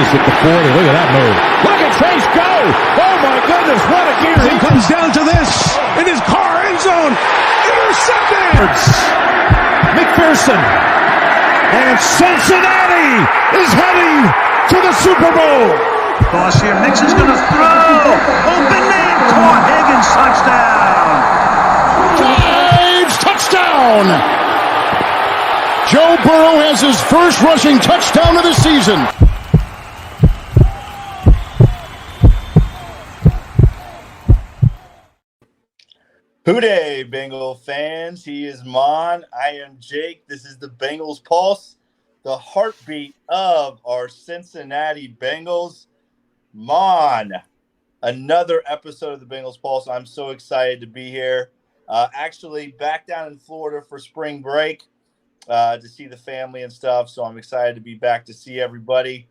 Chase at the 40. Look at that move. Look at Chase go. Oh, my goodness. What a gear. He comes down to this in his car end zone. Intercepted. McPherson. And Cincinnati is heading to the Super Bowl. Cross here. Mixon's going to throw. Open man. Caught. Higgins. Touchdown. Drives. Touchdown. Joe Burrow has his first rushing touchdown of the season. Hooday, Bengal fans. He is Maan. I am Jake. This is the Bengals Pulse, the heartbeat of our Cincinnati Bengals. Maan, another episode of the Bengals Pulse. I'm so excited to be here. Actually, back down in Florida for spring break to see the family and stuff. So I'm excited to be back to see everybody.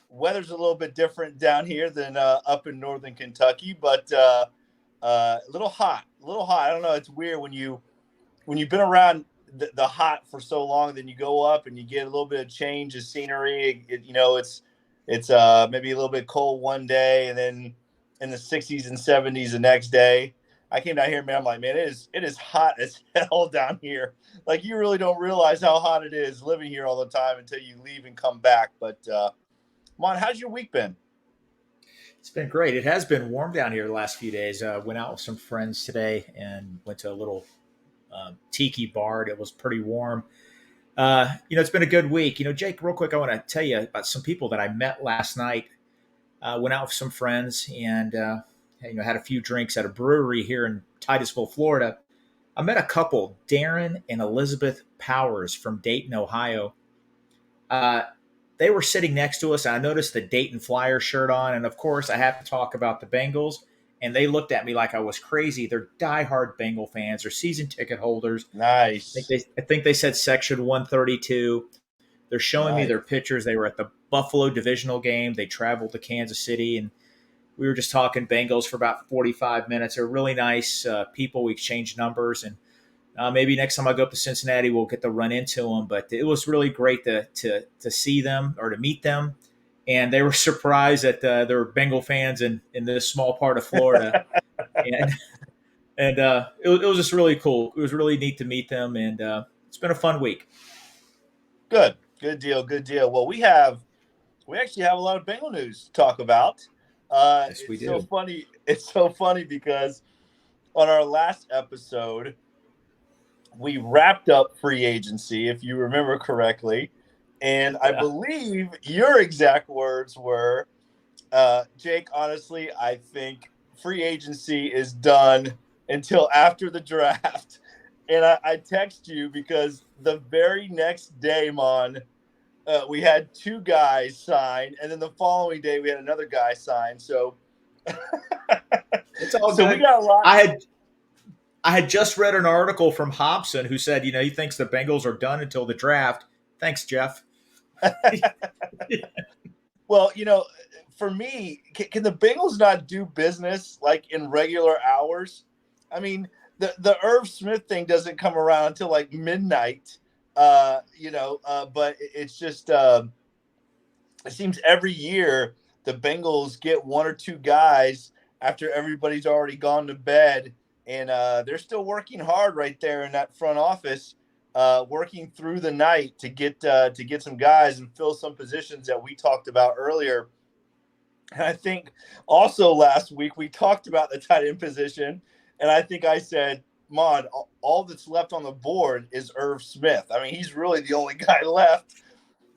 Weather's a little bit different down here than up in northern Kentucky, but a little hot. I don't know. It's weird when you've been around the hot for so long, then you go up and you get a little bit of change of scenery. It's maybe a little bit cold one day, and then in the 60s and 70s the next day. I came down here, man. I'm like, man, it is hot as hell down here. Like, you really don't realize how hot it is living here all the time until you leave and come back. But, Mon, how's your week been? It's been great. It has been warm down here the last few days. Went out with some friends today and went to a little tiki bar. It was pretty warm. It's been a good week. Jake, real quick, I want to tell you about some people that I met last night. Went out with some friends and had a few drinks at a brewery here in Titusville, Florida. I met a couple, Darren and Elizabeth Powers from Dayton, Ohio. They were sitting next to us, and I noticed the Dayton Flyers shirt on. And, of course, I have to talk about the Bengals. And they looked at me like I was crazy. They're diehard Bengal fans. They're season ticket holders. Nice. I think they said Section 132. They're showing me their pictures. They were at the Buffalo divisional game. They traveled to Kansas City, and we were just talking Bengals for about 45 minutes. They're really nice people. We exchanged numbers, and maybe next time I go up to Cincinnati, we'll get to run into them. But it was really great to see them or to meet them. And they were surprised that there were Bengal fans in this small part of Florida. and it was just really cool. It was really neat to meet them, and it's been a fun week. Good deal. Well, we actually have a lot of Bengal news to talk about. Yes, we do. It's so funny because on our last episode, we wrapped up free agency, if you remember correctly. And I believe your exact words were, Jake, honestly, I think free agency is done until after the draft. And I text you because the very next day, Mon, we had two guys sign. And then the following day, we had another guy sign. So it's all good. We got a lot. I had just read an article from Hobson who said, he thinks the Bengals are done until the draft. Thanks, Jeff. Well, for me, can the Bengals not do business like in regular hours? I mean, the Irv Smith thing doesn't come around until like midnight, but it's just it seems every year the Bengals get one or two guys after everybody's already gone to bed, and they're still working hard right there in that front office. Working through the night to get some guys and fill some positions that we talked about earlier. And I think also last week we talked about the tight end position, and I think I said, Mon, all that's left on the board is Irv Smith. I mean, he's really the only guy left.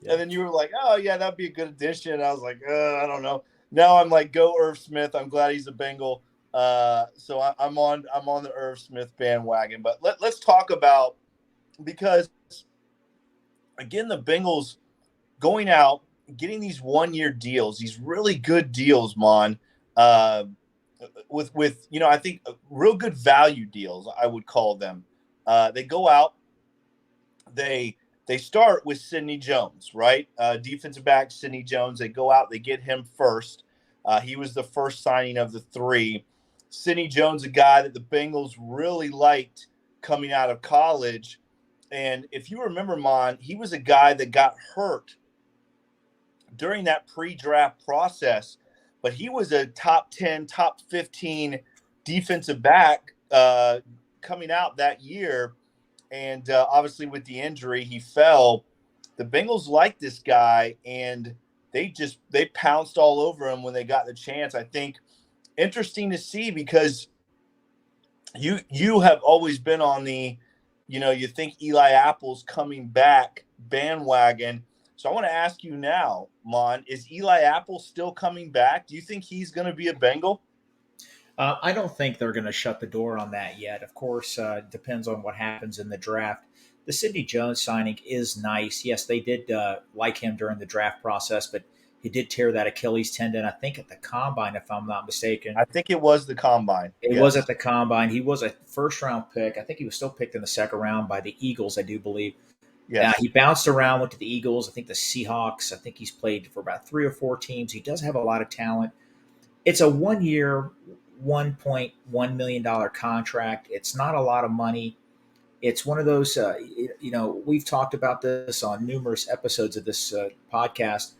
Yeah. And then you were like, oh, yeah, that'd be a good addition. I was like, I don't know. Now I'm like, go Irv Smith. I'm glad he's a Bengal. So I'm on the Irv Smith bandwagon. But let's talk about, because, again, the Bengals going out, getting these one-year deals, these really good deals, Mon, with I think real good value deals, I would call them. They go out, they start with Sidney Jones, right? Defensive back Sidney Jones. They go out, they get him first. He was the first signing of the three. Sidney Jones, a guy that the Bengals really liked coming out of college. And if you remember, Mon, he was a guy that got hurt during that pre-draft process, but he was a top 10, top 15 defensive back coming out that year. And obviously with the injury, he fell. The Bengals liked this guy, and they pounced all over him when they got the chance. I think interesting to see, because you have always been on the, you think Eli Apple's coming back bandwagon. So I want to ask you now, Maan, is Eli Apple still coming back? Do you think he's going to be a Bengal? I don't think they're going to shut the door on that yet. Of course, depends on what happens in the draft. The Sidney Jones signing is nice. Yes, they did like him during the draft process, but he did tear that Achilles tendon, I think, at the combine, if I'm not mistaken. I think it was the combine. It was at the combine. He was a first-round pick. I think he was still picked in the second round by the Eagles, I do believe. Yes. He bounced around, went to the Eagles, I think the Seahawks. I think he's played for about 3 or 4 teams. He does have a lot of talent. It's a 1-year, $1.1 million contract. It's not a lot of money. It's one of those, we've talked about this on numerous episodes of this podcast.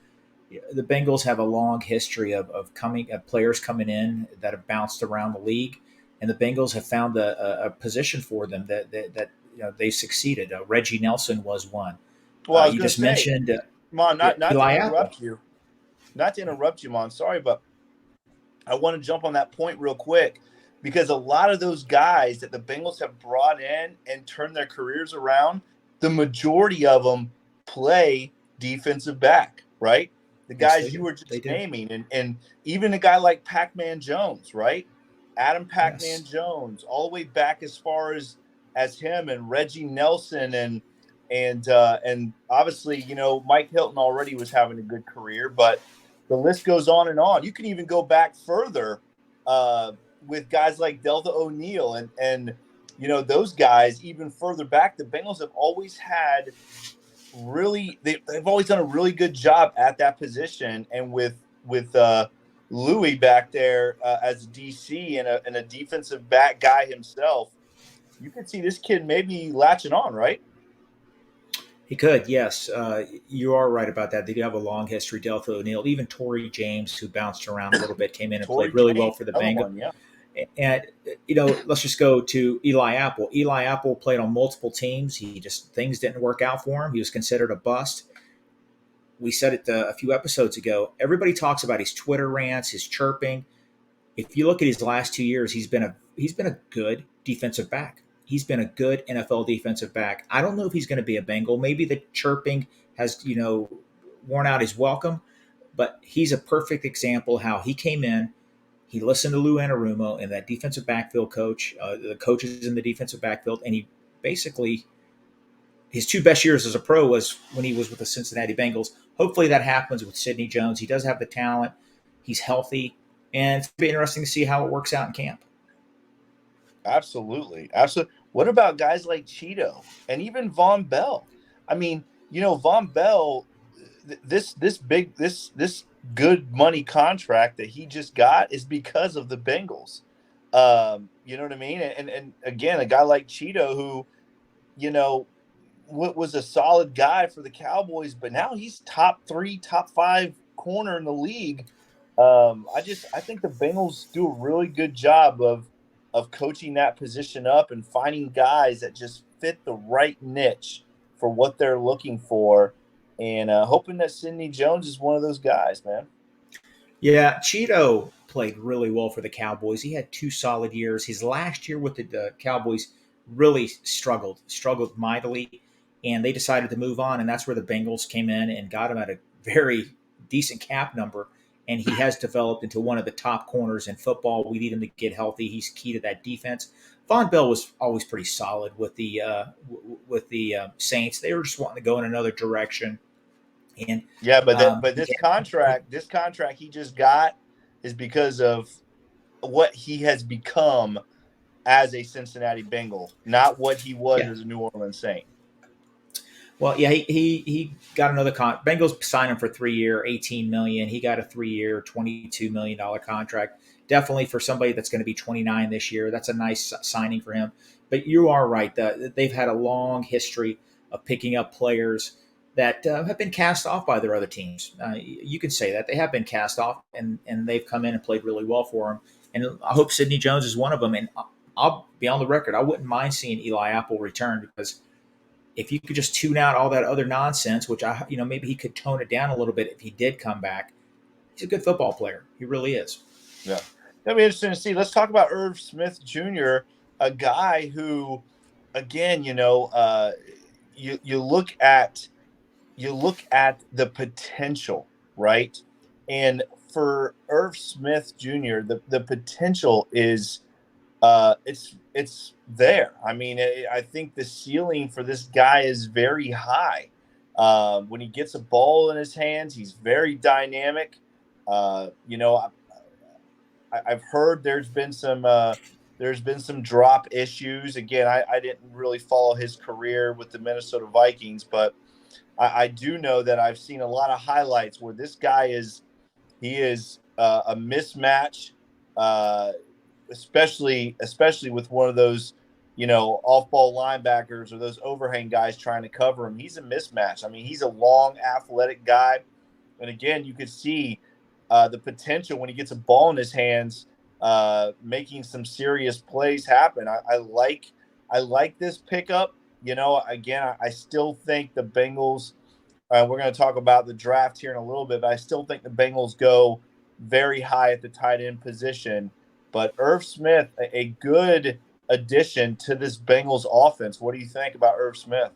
The Bengals have a long history of players coming in that have bounced around the league, and the Bengals have found a position for them that they succeeded. Reggie Nelson was one. Well, you just mentioned Maan, not to interrupt Apple. you. Not to interrupt you, Maan. Sorry, but I want to jump on that point real quick, because a lot of those guys that the Bengals have brought in and turned their careers around, the majority of them play defensive back, right? The guys you were just naming, and even a guy like Pac-Man Jones, right? Adam Pac-Man Jones, all the way back as far as him, and Reggie Nelson, and obviously, Mike Hilton already was having a good career, but the list goes on and on. You can even go back further with guys like Delta O'Neal and those guys even further back. The Bengals have always had they've always done a really good job at that position, and with Louis back there as a DC and a defensive back guy himself, you could see this kid maybe latching on, right? He could, yes. You are right about that. They do have a long history. Delta O'Neal, even Torrey James, who bounced around a little bit, came in and played really well for the Bengals. Yeah. And, let's just go to Eli Apple. Eli Apple played on multiple teams. Things didn't work out for him. He was considered a bust. We said it a few episodes ago. Everybody talks about his Twitter rants, his chirping. If you look at his last 2 years, he's been a good defensive back. He's been a good NFL defensive back. I don't know if he's going to be a Bengal. Maybe the chirping has, worn out his welcome, but he's a perfect example how he came in. He listened to Lou Anarumo and that defensive backfield coach, the coaches in the defensive backfield, and he basically, his 2 best years as a pro was when he was with the Cincinnati Bengals. Hopefully that happens with Sidney Jones. He does have the talent. He's healthy, and it's going to be interesting to see how it works out in camp. Absolutely. What about guys like Cheeto and even Von Bell? I mean, Von Bell, this good money contract that he just got is because of the Bengals. You know what I mean? And again, a guy like Cheeto, who, was a solid guy for the Cowboys, but now he's top 3, top 5 corner in the league. I think the Bengals do a really good job of coaching that position up and finding guys that just fit the right niche for what they're looking for, and hoping that Sidney Jones is one of those guys, man. Yeah, Cheeto played really well for the Cowboys. He had 2 solid years. His last year with the Cowboys really struggled mightily, and they decided to move on, and that's where the Bengals came in and got him at a very decent cap number, and he has developed into one of the top corners in football. We need him to get healthy. He's key to that defense. Von Bell was always pretty solid with the Saints. They were just wanting to go in another direction. And but this contract he just got is because of what he has become as a Cincinnati Bengal, not what he was as a New Orleans Saint. Well, yeah, he got another Bengals signed him for 3-year, $18 million. He got a 3-year, $22 million contract. Definitely for somebody that's going to be 29 this year, that's a nice signing for him. But you are right. They've had a long history of picking up players that have been cast off by their other teams. You can say that they have been cast off, and they've come in and played really well for them. And I hope Sidney Jones is one of them. And I'll be on the record. I wouldn't mind seeing Eli Apple return, because if you could just tune out all that other nonsense, which maybe he could tone it down a little bit if he did come back. He's a good football player. He really is. Yeah. That'd be interesting to see. Let's talk about Irv Smith Jr., a guy who, again, you look at the potential, right? And for Irv Smith Jr., the potential is it's there. I mean, I think the ceiling for this guy is very high. When he gets a ball in his hands, he's very dynamic. I've heard there's been some drop issues. Again, I didn't really follow his career with the Minnesota Vikings, but I do know that I've seen a lot of highlights where this guy is a mismatch, especially with one of those off-ball linebackers or those overhang guys trying to cover him. He's a mismatch. I mean, he's a long, athletic guy, and again, you could see the potential when he gets a ball in his hands, making some serious plays happen. I like this pickup. Again, I still think the Bengals, we're going to talk about the draft here in a little bit, but I still think the Bengals go very high at the tight end position. But Irv Smith, a good addition to this Bengals offense. What do you think about Irv Smith?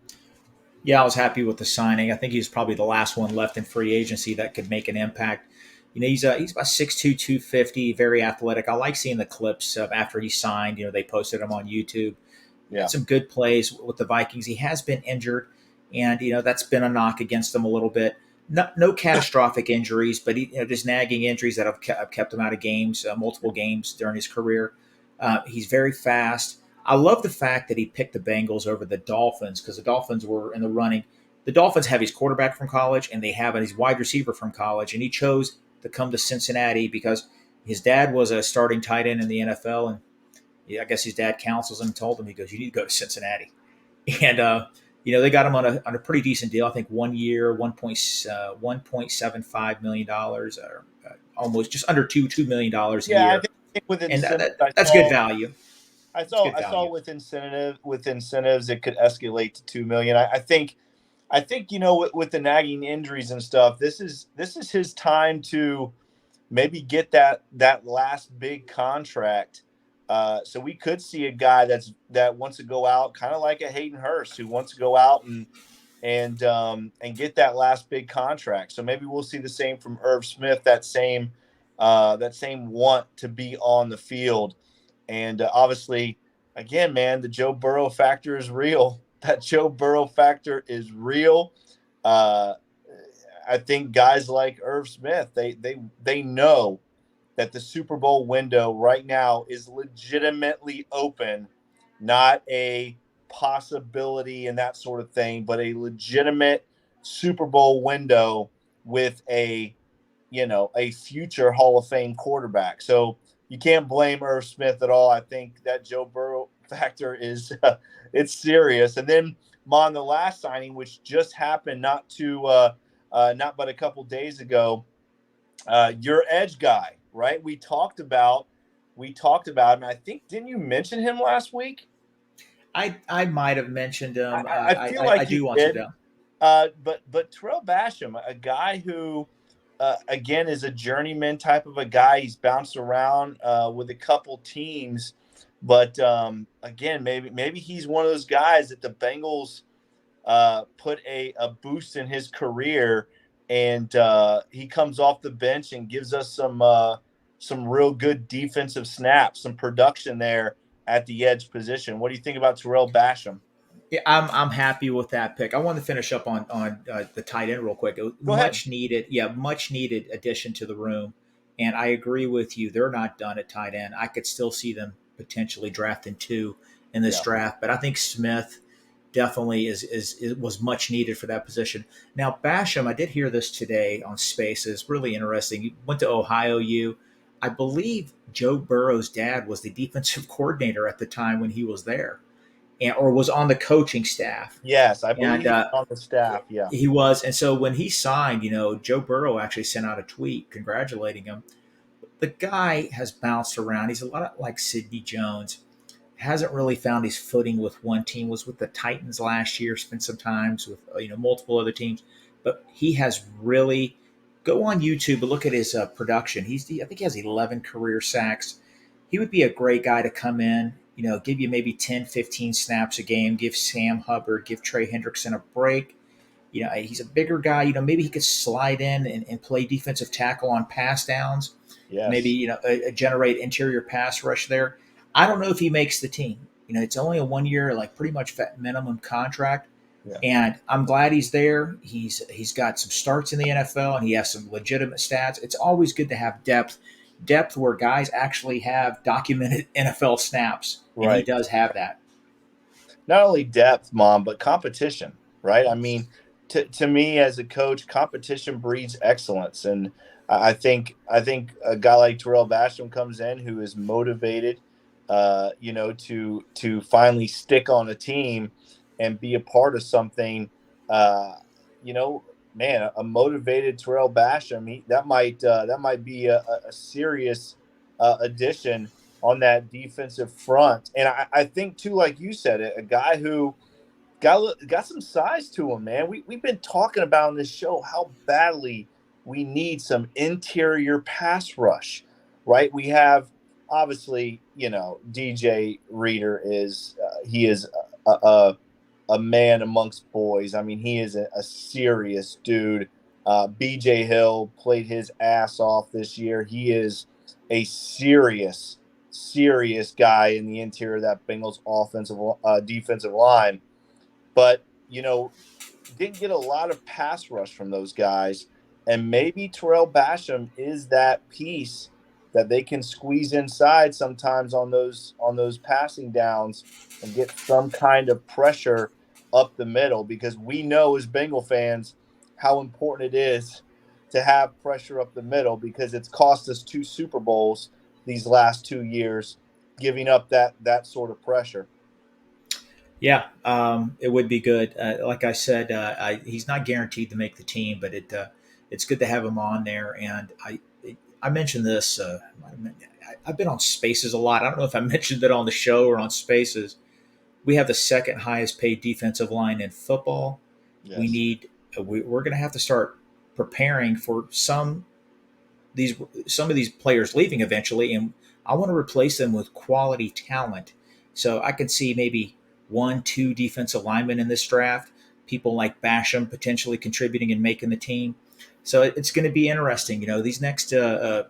Yeah, I was happy with the signing. I think he's probably the last one left in free agency that could make an impact. He's about 6'2", 250, very athletic. I like seeing the clips of after he signed. They posted him on YouTube. Yeah. Some good plays with the Vikings. He has been injured, and that's been a knock against him a little bit. No catastrophic injuries, but just nagging injuries that have kept him out of games, multiple games during his career. He's very fast. I love the fact that he picked the Bengals over the Dolphins, because the Dolphins were in the running. The Dolphins have his quarterback from college, and they have his wide receiver from college, and he chose to come to Cincinnati because his dad was a starting tight end in the NFL, and I guess his dad counsels him and told him, he goes, "You need to go to Cincinnati." And they got him on a pretty decent deal. I think 1 year, $1.75 million, or almost just under $2 million a year. I think with incentives, that's good value. I saw with incentives it could escalate to $2 million. I think with the nagging injuries and stuff, this is his time to maybe get that last big contract. So we could see a guy that wants to go out, kind of like a Hayden Hurst, who wants to go out and get that last big contract. So maybe we'll see the same from Irv Smith, that same want to be on the field. And obviously, again, man, the Joe Burrow factor is real. That Joe Burrow factor is real. I think guys like Irv Smith, they know that the Super Bowl window right now is legitimately open, not a possibility and that sort of thing, but a legitimate Super Bowl window with a future Hall of Fame quarterback. So you can't blame Irv Smith at all. I think that Joe Burrow factor is it's serious. And then Maan, the last signing, which just happened not but a couple days ago, your edge guy, right? We talked about him. I think, didn't you mention him last week? I might have mentioned him. I feel like I do want did. to know. But Terrell Basham, a guy who again is a journeyman type of a guy. He's bounced around with a couple teams, but again, maybe he's one of those guys that the Bengals put a boost in his career, and he comes off the bench and gives us some real good defensive snaps, some production there at the edge position. What do you think about Terrell Basham? Yeah, I'm happy with that pick. I want to finish up on the tight end real quick. Much needed addition to the room, and I agree with you. They're not done at tight end. I could still see them potentially drafting 2 in this draft, but I think Smith definitely was much needed for that position. Now Basham, I did hear this today on Spaces. Really interesting. He went to Ohio U. I believe Joe Burrow's dad was the defensive coordinator at the time when he was there. or was on the coaching staff. Yes, I And believe he's on the staff. Yeah. he was. And so when he signed, Joe Burrow actually sent out a tweet congratulating him. The guy has bounced around. He's a lot like Sidney Jones. Hasn't really found his footing with one team. Was with the Titans last year. Spent some times with multiple other teams, but he has really go on YouTube and look at his production. I think he has 11 career sacks. He would be a great guy to come in. Give you maybe 10, 15 snaps a game. Give Sam Hubbard, give Trey Hendrickson a break. He's a bigger guy. Maybe he could slide in and play defensive tackle on pass downs. Yes. Maybe generate interior pass rush there. I don't know if he makes the team. It's only a 1 year, like pretty much minimum contract. Yeah. And I'm glad he's there. He's got some starts in the NFL and he has some legitimate stats. It's always good to have depth where guys actually have documented NFL snaps. And Right. he does have that. Not only depth, Mom, but competition, right? I mean, to me as a coach, competition breeds excellence. And I think a guy like Terrell Basham comes in who is motivated, to finally stick on a team and be a part of something. Man, a motivated Terrell Basham, that might be a serious addition on that defensive front. And I think too, like you said, a guy who got some size to him, man. We've been talking about on this show how badly we need some interior pass rush, right? We have obviously, DJ Reader is a man amongst boys. I mean, he is a serious dude. BJ Hill played his ass off this year. He is a serious guy in the interior of that Bengals defensive line. But, didn't get a lot of pass rush from those guys. And maybe Terrell Basham is that piece that they can squeeze inside sometimes on those passing downs and get some kind of pressure up the middle, because we know as Bengal fans how important it is to have pressure up the middle, because it's cost us 2 Super Bowls these last 2 years, giving up that sort of pressure. Yeah, it would be good. Like I said, he's not guaranteed to make the team, but it's good to have him on there. And I mentioned this. I've been on Spaces a lot. I don't know if I mentioned it on the show or on Spaces. We have the second highest paid defensive line in football. Yes. We're going to have to start preparing for some of these players leaving eventually, and I want to replace them with quality talent. So I can see maybe 1-2 defensive linemen in this draft, people like Basham potentially contributing and making the team. So it's going to be interesting. These next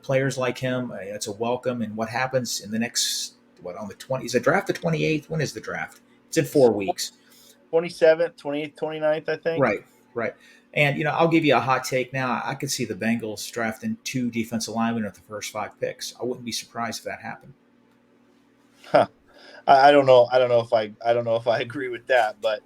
players like him, it's a welcome. And what happens in the next, on the 20th? Is the draft the 28th? When is the draft? It's in 4 weeks. 27th, 28th, 29th, I think. Right. And, I'll give you a hot take now. I could see the Bengals drafting 2 defensive linemen at the first 5 picks. I wouldn't be surprised if that happened. Huh. I don't know if I agree with that, but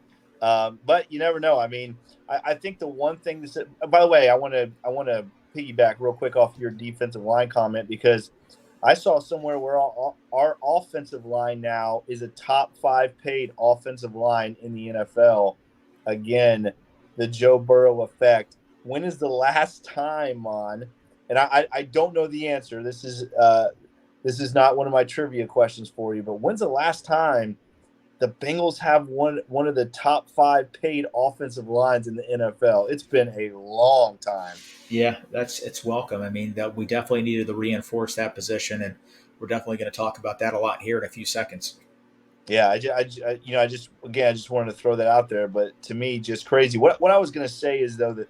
you never know. I mean, I think the one thing by the way, I want to piggyback real quick off your defensive line comment, because I saw somewhere where our offensive line now is a top 5 paid offensive line in the NFL. Again, the Joe Burrow effect. When is the last time, Maan? And I don't know the answer. This is not one of my trivia questions for you, but when's the last time the Bengals have one of the top 5 paid offensive lines in the NFL? It's been a long time. Yeah, it's welcome. I mean, we definitely needed to reinforce that position, and we're definitely going to talk about that a lot here in a few seconds. Yeah, I just wanted to throw that out there, but to me, just crazy. What I was going to say is, though,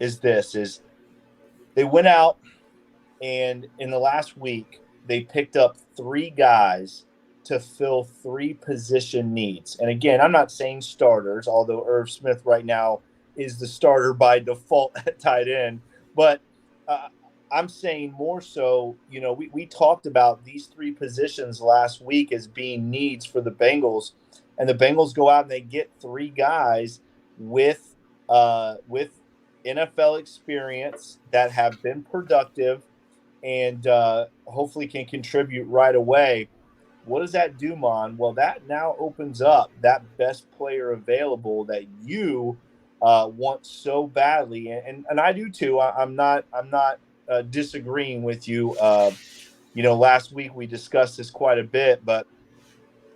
is they went out, and in the last week they picked up 3 guys to fill 3 position needs. And again, I'm not saying starters, although Irv Smith right now is the starter by default at tight end. But I'm saying more so, we talked about these 3 positions last week as being needs for the Bengals. And the Bengals go out and they get 3 guys with NFL experience that have been productive and hopefully can contribute right away. What does that do, Mon? Well, that now opens up that best player available that you want so badly, and I do too. I'm not disagreeing with you. Last week we discussed this quite a bit, but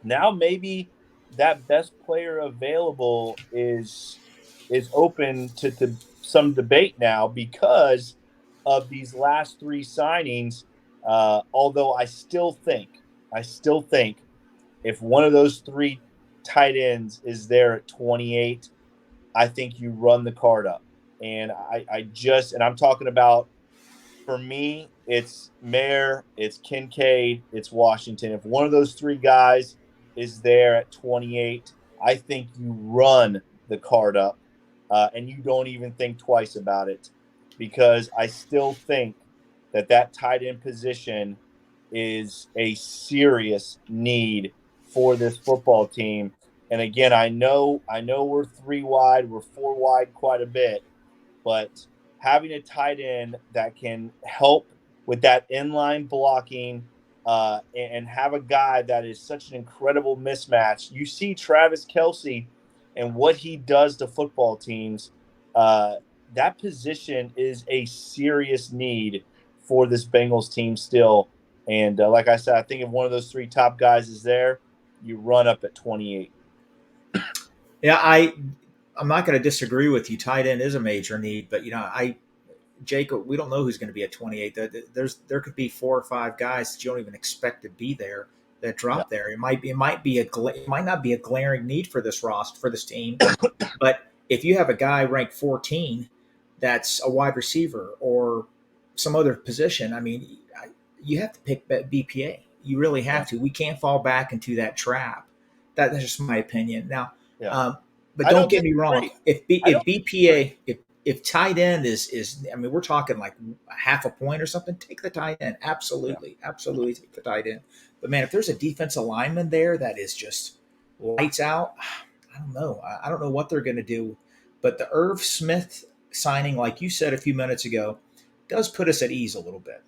now maybe that best player available is open to some debate now because of these last three signings. Although I still think if one of those three tight ends is there at 28, I think you run the card up. And I'm talking about, for me, it's Mayer, it's Kincaid, it's Washington. If one of those three guys is there at 28, I think you run the card up and you don't even think twice about it, because I still think that tight end position is a serious need for this football team. And again, I know we're three wide, we're four wide quite a bit, but having a tight end that can help with that inline blocking and have a guy that is such an incredible mismatch. You see Travis Kelce and what he does to football teams. That position is a serious need for this Bengals team still. And like I said, I think if one of those three top guys is there, you run up at 28. Yeah, I'm not going to disagree with you. Tight end is a major need, but Jacob, we don't know who's going to be at 28. There could be 4 or 5 guys that you don't even expect to be there that drop there. It might not be a glaring need for this roster, for this team, but if you have a guy ranked 14 that's a wide receiver or some other position, I mean, you have to pick BPA. You really have to. We can't fall back into that trap. That's just my opinion. Now, but don't get me wrong. If BPA, if tight end is, I mean, we're talking like half a point or something, take the tight end. Absolutely take the tight end. But man, if there's a defensive lineman there that is just lights out, I don't know. I don't know what they're going to do. But the Irv Smith signing, like you said a few minutes ago, does put us at ease a little bit.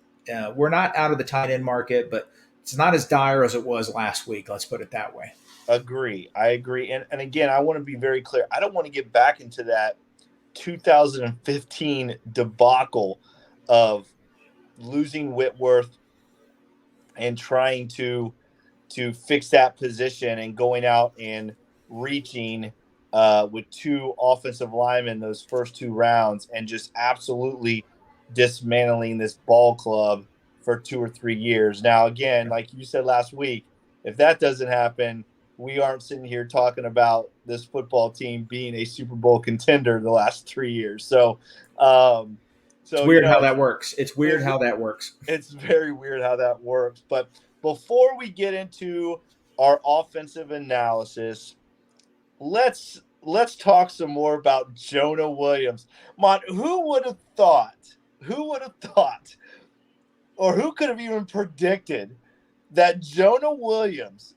We're not out of the tight end market, but it's not as dire as it was last week. Let's put it that way. I agree. And again, I want to be very clear. I don't want to get back into that 2015 debacle of losing Whitworth and trying to fix that position and going out and reaching with 2 offensive linemen those first 2 rounds and just absolutely dismantling this ball club for 2 or 3 years. Now, again, like you said last week, if that doesn't happen, we aren't sitting here talking about this football team being a Super Bowl contender the last 3 years. So it's weird how that works. It's weird how that works. It's very weird how that works. But before we get into our offensive analysis, let's talk some more about Jonah Williams. Mon, who would have thought, or who could have even predicted that Jonah Williams,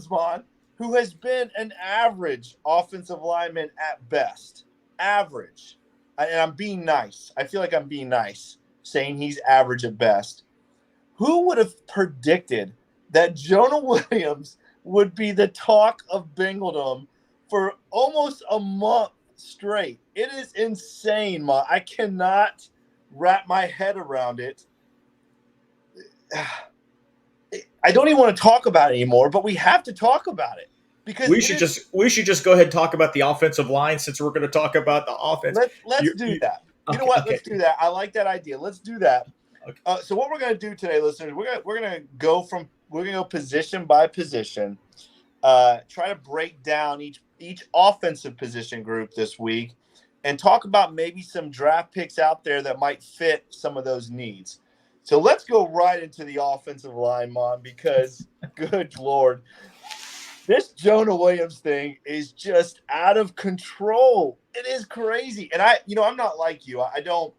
Mon, who has been an average offensive lineman at best, average, and I'm being nice. I feel like I'm being nice, saying he's average at best. Who would have predicted that Jonah Williams would be the talk of Bengaldom for almost a month straight? It is insane, Mon. I cannot wrap my head around it. I don't even want to talk about it anymore, but we have to talk about it because we should just go ahead and talk about the offensive line since we're going to talk about the offense. Let's do that. You know what? Okay. Let's do that. I like that idea. Let's do that. Okay. So what we're going to do today, listeners, we're going to go position by position, try to break down each offensive position group this week, and talk about maybe some draft picks out there that might fit some of those needs. So let's go right into the offensive line, Mom, because good Lord, this Jonah Williams thing is just out of control. It is crazy. And I'm not like you. I don't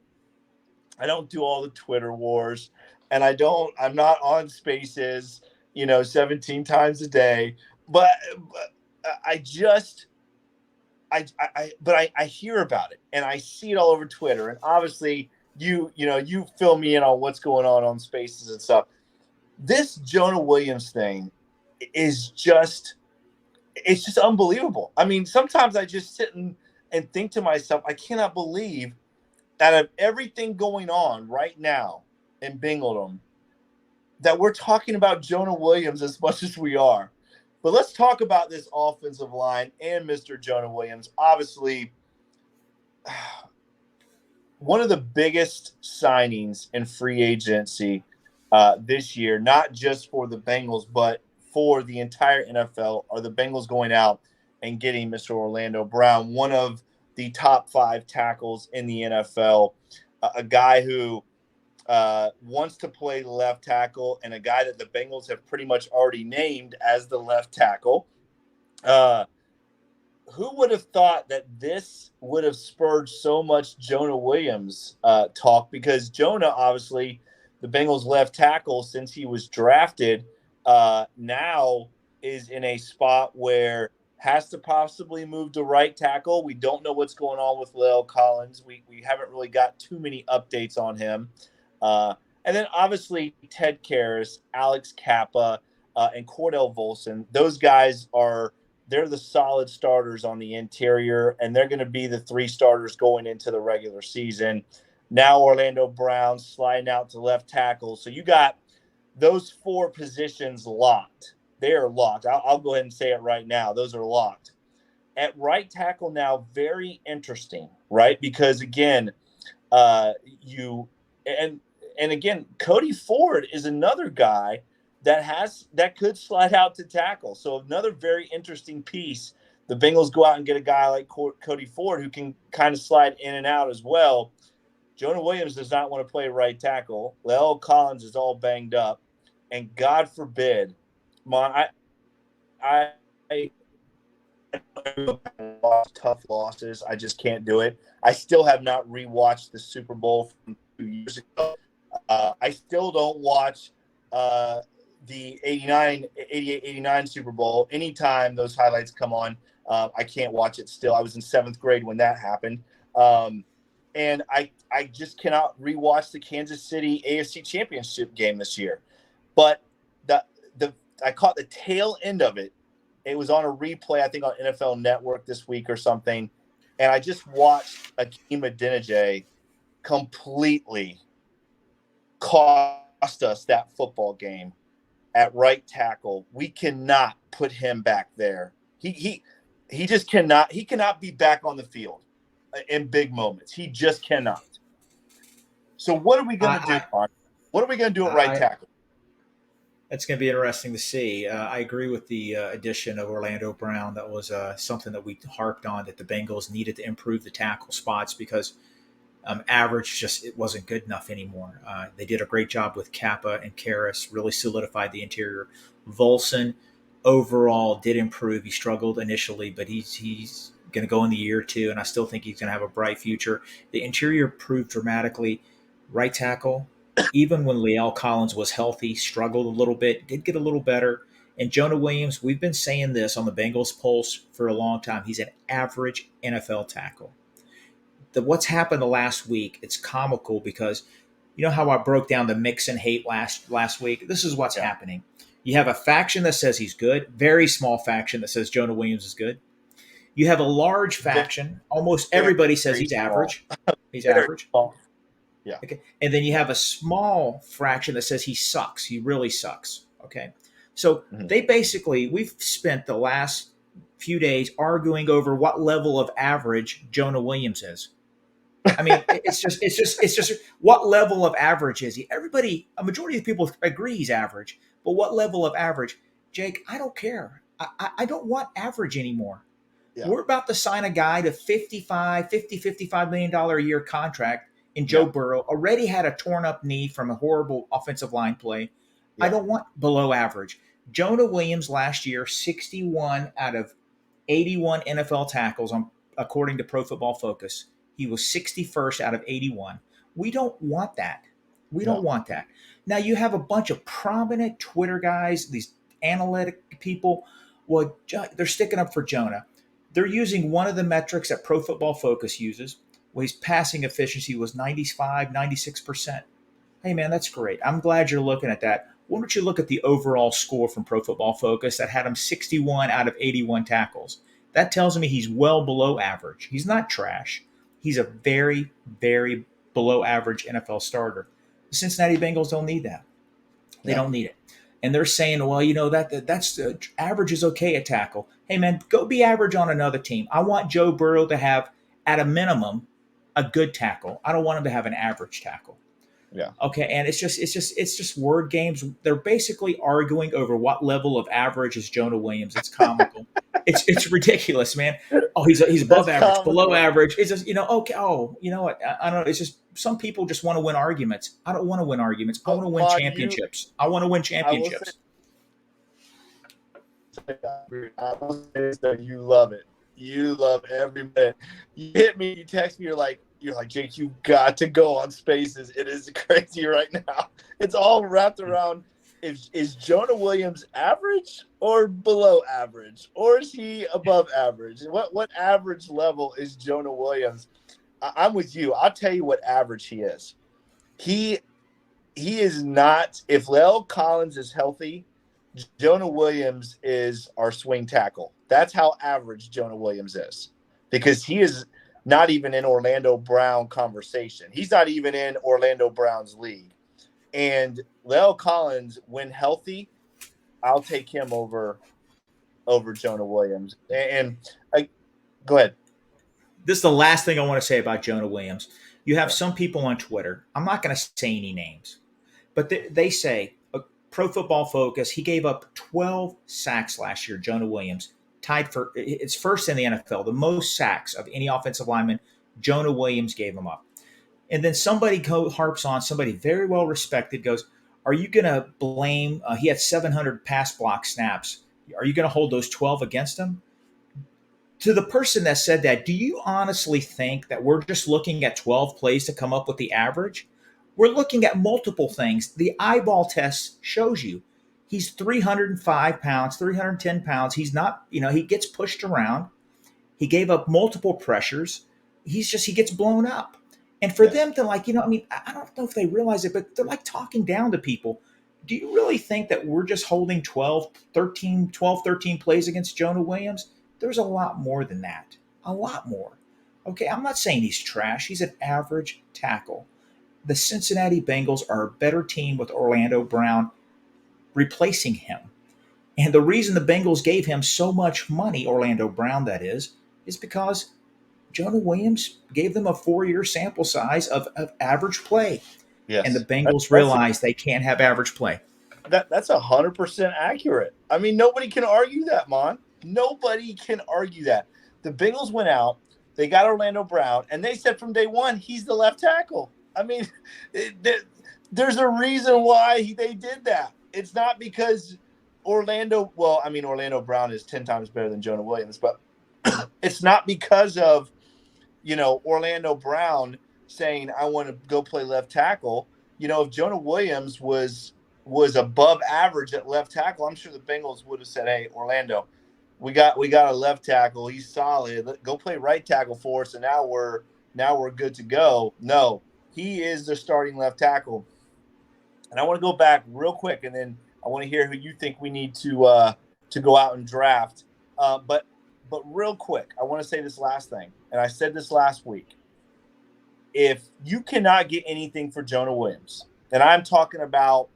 do all the Twitter wars, and I'm not on Spaces, 17 times a day, but I hear about it and I see it all over Twitter, and obviously you fill me in on what's going on Spaces and stuff. This Jonah Williams thing is just it's just unbelievable. I mean, sometimes I just sit and think to myself, I cannot believe out of everything going on right now in Bingledom that we're talking about Jonah Williams as much as we are. But let's talk about this offensive line and Mr. Jonah Williams. Obviously, one of the biggest signings in free agency this year, not just for the Bengals, but for the entire NFL, are the Bengals going out and getting Mr. Orlando Brown, one of the top 5 tackles in the NFL, a guy who wants to play left tackle and a guy that the Bengals have pretty much already named as the left tackle. Who would have thought that this would have spurred so much Jonah Williams talk? Because Jonah, obviously, the Bengals left tackle since he was drafted, now is in a spot where has to possibly move to right tackle. We don't know what's going on with La'el Collins. We haven't really got too many updates on him. And then obviously Ted Karras, Alex Kappa, and Cordell Volson. Those guys they're the solid starters on the interior, and they're going to be the 3 starters going into the regular season. Now Orlando Brown sliding out to left tackle. So you got those 4 positions locked. They are locked. I'll go ahead and say it right now. Those are locked. At right tackle now, very interesting, right? Because again, again, Cody Ford is another guy that could slide out to tackle. So another very interesting piece. The Bengals go out and get a guy like Cody Ford who can kind of slide in and out as well. Jonah Williams does not want to play right tackle. La'el Collins is all banged up. And God forbid, Maan, I tough losses. I just can't do it. I still have not rewatched the Super Bowl from 2 years ago. I still don't watch the 88-89 Super Bowl. Anytime those highlights come on, I can't watch it still. I was in 7th grade when that happened. And I just cannot rewatch the Kansas City AFC Championship game this year. But I caught the tail end of it. It was on a replay, I think, on NFL Network this week or something. And I just watched Akeem Adeniji completely cost us that football game at right tackle. We cannot put him back there. He just cannot. He cannot be back on the field in big moments. He just cannot. So what are we going to do, Mark? What are we going to do at right tackle? It's going to be interesting to see. I agree with the addition of Orlando Brown. That was something that we harped on, that the Bengals needed to improve the tackle spots because average it wasn't good enough anymore. They did a great job with Kappa and Karras, really solidified the interior. Volson overall did improve. He struggled initially, but he's going to go in the year 2, and I still think he's going to have a bright future. The interior improved dramatically. Right tackle, even when La'el Collins was healthy, struggled a little bit, did get a little better. And Jonah Williams, we've been saying this on the Bengals Pulse for a long time. He's an average NFL tackle. What's happened the last week, it's comical because you know how I broke down the mix and hate last week? This is what's happening. You have a faction that says he's good, very small faction that says Jonah Williams is good. You have a large faction, almost everybody says he's average. He's average. Yeah. Okay. And then you have a small fraction that says he sucks. He really sucks. Okay. So we've spent the last few days arguing over what level of average Jonah Williams is. I mean, it's just what level of average is he? A majority of people agree he's average, but what level of average? Jake, I don't care. I don't want average anymore. Yeah. We're about to sign a guy to $55 million a year contract. And Joe Burrow already had a torn up knee from a horrible offensive line play. Yeah. I don't want below average. Jonah Williams last year, 61 out of 81 NFL tackles, according to Pro Football Focus. He was 61st out of 81. We don't want that. We don't want that. Now, you have a bunch of prominent Twitter guys, these analytic people. Well, they're sticking up for Jonah. They're using one of the metrics that Pro Football Focus uses. Well, his passing efficiency was 95, 96%. Hey, man, that's great. I'm glad you're looking at that. Why don't you look at the overall score from Pro Football Focus that had him 61 out of 81 tackles? That tells me he's well below average. He's not trash. He's a very, very below average NFL starter. The Cincinnati Bengals don't need that. They don't need it. And they're saying, well, that's average is okay at tackle. Hey, man, go be average on another team. I want Joe Burrow to have, at a minimum, a good tackle. I don't want him to have an average tackle. Yeah. Okay, and it's just word games. They're basically arguing over what level of average is Jonah Williams. It's comical. it's ridiculous, man. Oh, he's above That's average, comical. below average. It's just okay. Oh, you know what? I don't know. It's just some people just want to win arguments. I don't want to win arguments. I want to win championships. I want to win championships. I will say that you love it. You love every minute. You hit me, you text me, you're like, Jake, you got to go on Spaces. It is crazy right now. It's all wrapped around, is Jonah Williams average or below average? Or is he above average? What average level is Jonah Williams? I'm with you. I'll tell you what average he is. He is not, if La'el Collins is healthy, Jonah Williams is our swing tackle. That's how average Jonah Williams is, because he is not even in Orlando Brown conversation. He's not even in Orlando Brown's league. And La'el Collins, when healthy, I'll take him over Jonah Williams. And go ahead. This is the last thing I want to say about Jonah Williams. You have some people on Twitter. I'm not going to say any names, but they say, Pro Football Focus, he gave up 12 sacks last year, Jonah Williams. It's first in the NFL, the most sacks of any offensive lineman. Jonah Williams gave him up. And then somebody harps on, somebody very well respected goes, are you going to blame, he had 700 pass block snaps. Are you going to hold those 12 against him? To the person that said that, do you honestly think that we're just looking at 12 plays to come up with the average? We're looking at multiple things. The eyeball test shows you. He's 305 pounds, 310 pounds. He's not, he gets pushed around. He gave up multiple pressures. He gets blown up. And for them to I don't know if they realize it, but they're like talking down to people. Do you really think that we're just holding 12, 13 plays against Jonah Williams? There's a lot more than that. A lot more. Okay, I'm not saying he's trash. He's an average tackle. The Cincinnati Bengals are a better team with Orlando Brown replacing him. And the reason the Bengals gave him so much money, Orlando Brown that is because Jonah Williams gave them a 4-year sample size of average play. Yes. And the Bengals realized they can't have average play. That's 100% accurate. I mean, nobody can argue that, Maan. Nobody can argue that. The Bengals went out, they got Orlando Brown, and they said from day one, he's the left tackle. I mean, there's a reason why they did that. It's not because Orlando Brown is 10 times better than Jonah Williams, but it's not because of, Orlando Brown saying, I want to go play left tackle. If Jonah Williams was above average at left tackle, I'm sure the Bengals would have said, hey, Orlando, we got a left tackle. He's solid. Go play right tackle for us. And now we're good to go. No. He is the starting left tackle. And I want to go back real quick, and then I want to hear who you think we need to go out and draft. But real quick, I want to say this last thing, and I said this last week. If you cannot get anything for Jonah Williams, and I'm talking about,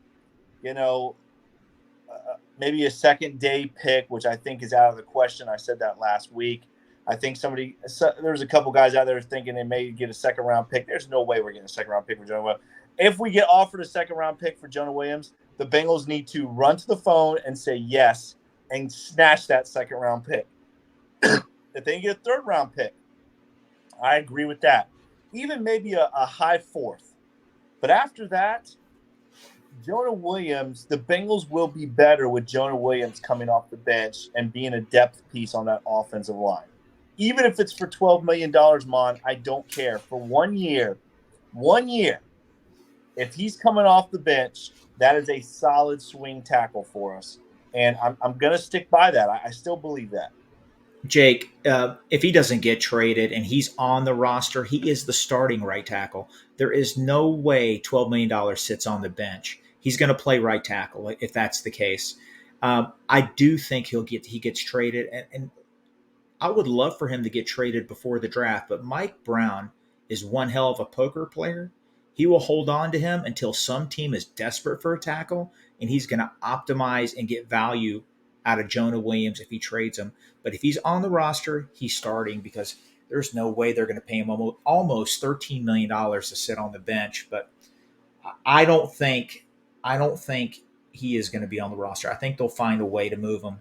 maybe a second-day pick, which I think is out of the question. I said that last week. I think there's a couple guys out there thinking they may get a second-round pick. There's no way we're getting a second-round pick for Jonah Williams. If we get offered a second-round pick for Jonah Williams, the Bengals need to run to the phone and say yes and snatch that second-round pick. If they get a third-round pick, I agree with that. Even maybe a high fourth. But after that, Jonah Williams, the Bengals will be better with Jonah Williams coming off the bench and being a depth piece on that offensive line. Even if it's for $12 million, Maan, I don't care. For 1 year, if he's coming off the bench, that is a solid swing tackle for us. And I'm going to stick by that. I still believe that. Jake, if he doesn't get traded and he's on the roster, he is the starting right tackle. There is no way $12 million sits on the bench. He's going to play right tackle if that's the case. I do think he gets traded, and I would love for him to get traded before the draft. But Mike Brown is one hell of a poker player. He will hold on to him until some team is desperate for a tackle, and he's going to optimize and get value out of Jonah Williams if he trades him. But if he's on the roster, he's starting because there's no way they're going to pay him almost $13 million to sit on the bench. But I don't think he is going to be on the roster. I think they'll find a way to move him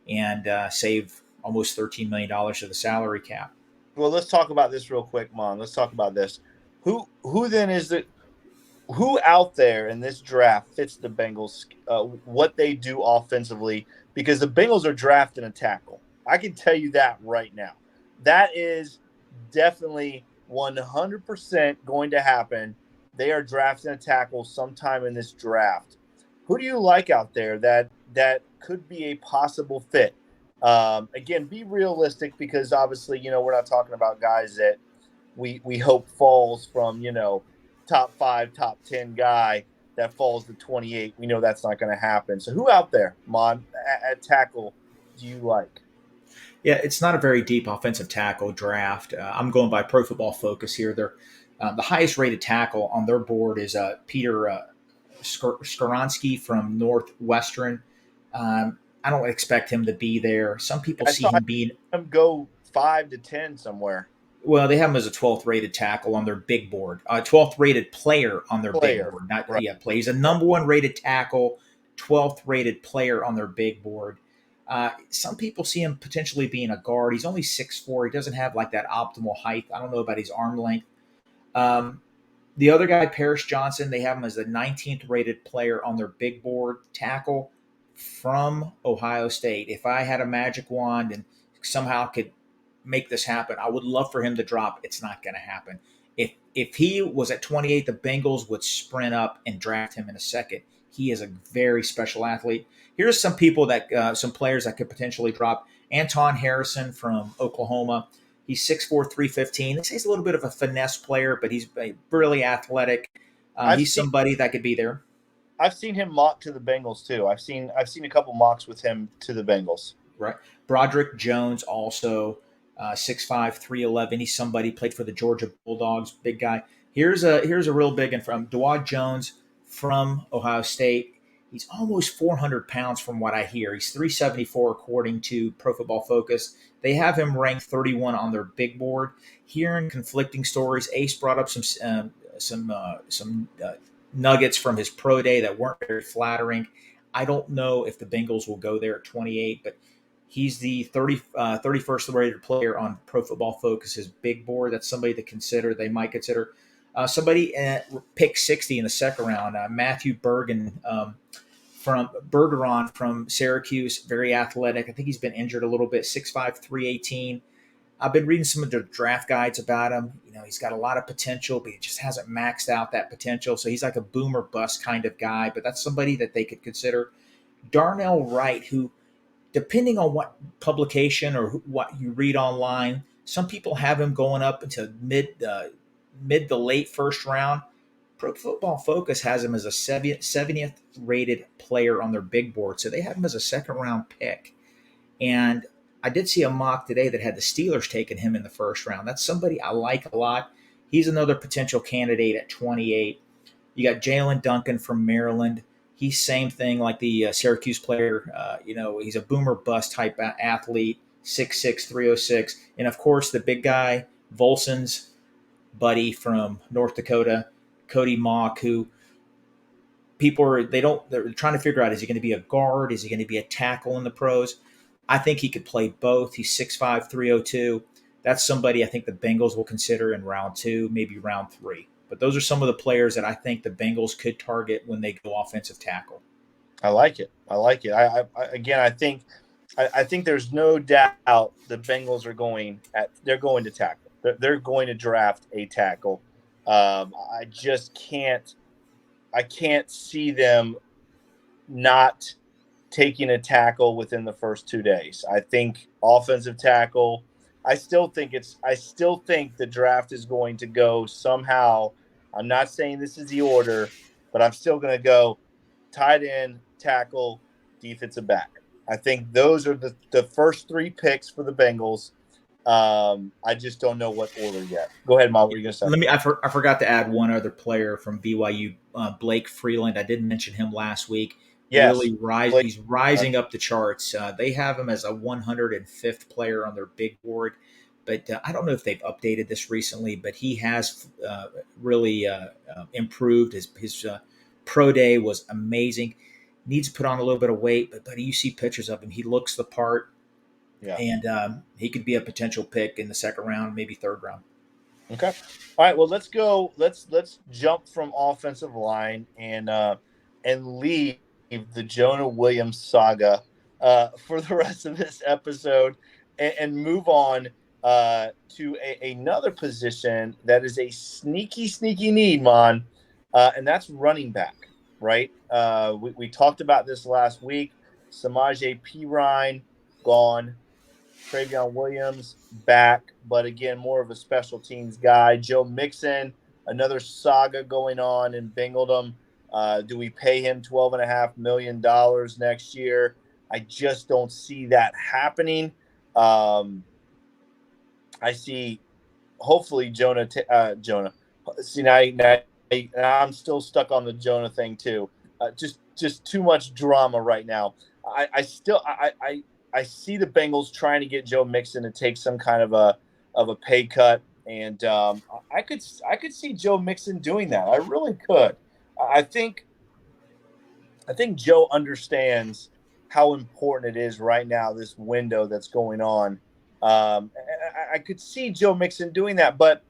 and save almost $13 million of the salary cap. Well, let's talk about this real quick, Maan. Let's talk about this. Who then is who out there in this draft fits the Bengals, what they do offensively? Because the Bengals are drafting a tackle. I can tell you that right now. That is definitely 100% going to happen. They are drafting a tackle sometime in this draft. Who do you like out there that could be a possible fit? Again, be realistic because obviously, we're not talking about guys that we hope falls from, top 5, top 10 guy that falls to 28. We know that's not going to happen. So who out there, Mon, at tackle do you like? Yeah, it's not a very deep offensive tackle draft. I'm going by Pro Football Focus here. They're the highest rated tackle on their board is Peter Skoronski from Northwestern. I don't expect him to be there. Some people see him being go 5 to 10 somewhere. Well, they have him as a 12th rated tackle on their big board, 12th rated player on their big board. Not right. Play. He's a number 1 rated tackle, 12th rated player on their big board. Some people see him potentially being a guard. He's only 6'4". He doesn't have like that optimal height. I don't know about his arm length. The other guy, Paris Johnson, they have him as the 19th rated player on their big board tackle from Ohio State. If I had a magic wand and somehow could make this happen, I would love for him to drop. It's not going to happen. If he was at 28, the Bengals would sprint up and draft him in a second. He is a very special athlete. Here's some people some players that could potentially drop. Anton Harrison from Oklahoma. He's 6'4", 315. They say he's a little bit of a finesse player, but he's really athletic. He's somebody that could be there. I've seen him mock to the Bengals too. I've seen a couple mocks with him to the Bengals. Right. Broderick Jones also 6'5", 311. He's somebody played for the Georgia Bulldogs. Big guy. Here's a real big one from Dawad Jones from Ohio State. He's almost 400 pounds from what I hear. He's 374 according to Pro Football Focus. They have him ranked 31 on their big board. Hearing conflicting stories, Ace brought up some nuggets from his pro day that weren't very flattering. I don't know if the Bengals will go there at 28, but he's the 31st rated player on Pro Football Focus's big board. That's somebody to consider. They might consider somebody at pick 60 in the second round. Matthew Bergeron from Syracuse, very athletic. I think he's been injured a little bit. 6'5", 318. I've been reading some of the draft guides about him. He's got a lot of potential, but he just hasn't maxed out that potential. So he's like a boomer bust kind of guy, but that's somebody that they could consider. Darnell Wright, who, depending on what publication or what you read online, some people have him going up into mid to late first round. Pro Football Focus has him as a 70th rated player on their big board. So they have him as a second round pick. And I did see a mock today that had the Steelers taking him in the first round. That's somebody I like a lot. He's another potential candidate at 28. You got Jalen Duncan from Maryland. He's same thing like the Syracuse player. He's a boomer bust type athlete, 6'6", 306. And of course, the big guy, Volson's buddy from North Dakota, Cody Mock, who they're trying to figure out, is he going to be a guard? Is he going to be a tackle in the pros? I think he could play both. He's 6'5", 302. That's somebody I think the Bengals will consider in round 2, maybe round 3. But those are some of the players that I think the Bengals could target when they go offensive tackle. I like it. I think there's no doubt the Bengals are going to tackle. They're going to draft a tackle. I can't see them not taking a tackle within the first 2 days. I think offensive tackle. I still think the draft is going to go somehow. I'm not saying this is the order, but I'm still going to go tight end, tackle, defensive back. I think those are the first 3 picks for the Bengals. I just don't know what order yet. Go ahead, Mom. What are you going to say? I forgot to add one other player from BYU, Blake Freeland. I didn't mention him last week. Yes, He's rising up the charts. They have him as a 105th player on their big board, but I don't know if they've updated this recently. But he has really improved. His pro day was amazing. Needs to put on a little bit of weight, but you see pictures of him. He looks the part. Yeah. And he could be a potential pick in the second round, maybe third round. Okay. All right. Well, let's go. Let's jump from offensive line and leave the Jonah Williams saga for the rest of this episode and move on to another position that is a sneaky need, Mon, and that's running back. Right. We talked about this last week. Samaje Perine gone. Travion Williams back, but again, more of a special teams guy. Joe Mixon, another saga going on in Bengaldom. Do we pay him $12.5 million next year? I just don't see that happening. I see, hopefully, Jonah. See, now I'm still stuck on the Jonah thing too. Just too much drama right now. I see the Bengals trying to get Joe Mixon to take some kind of a pay cut, and I could see Joe Mixon doing that. I really could. I think Joe understands how important it is right now, this window that's going on. I could see Joe Mixon doing that, but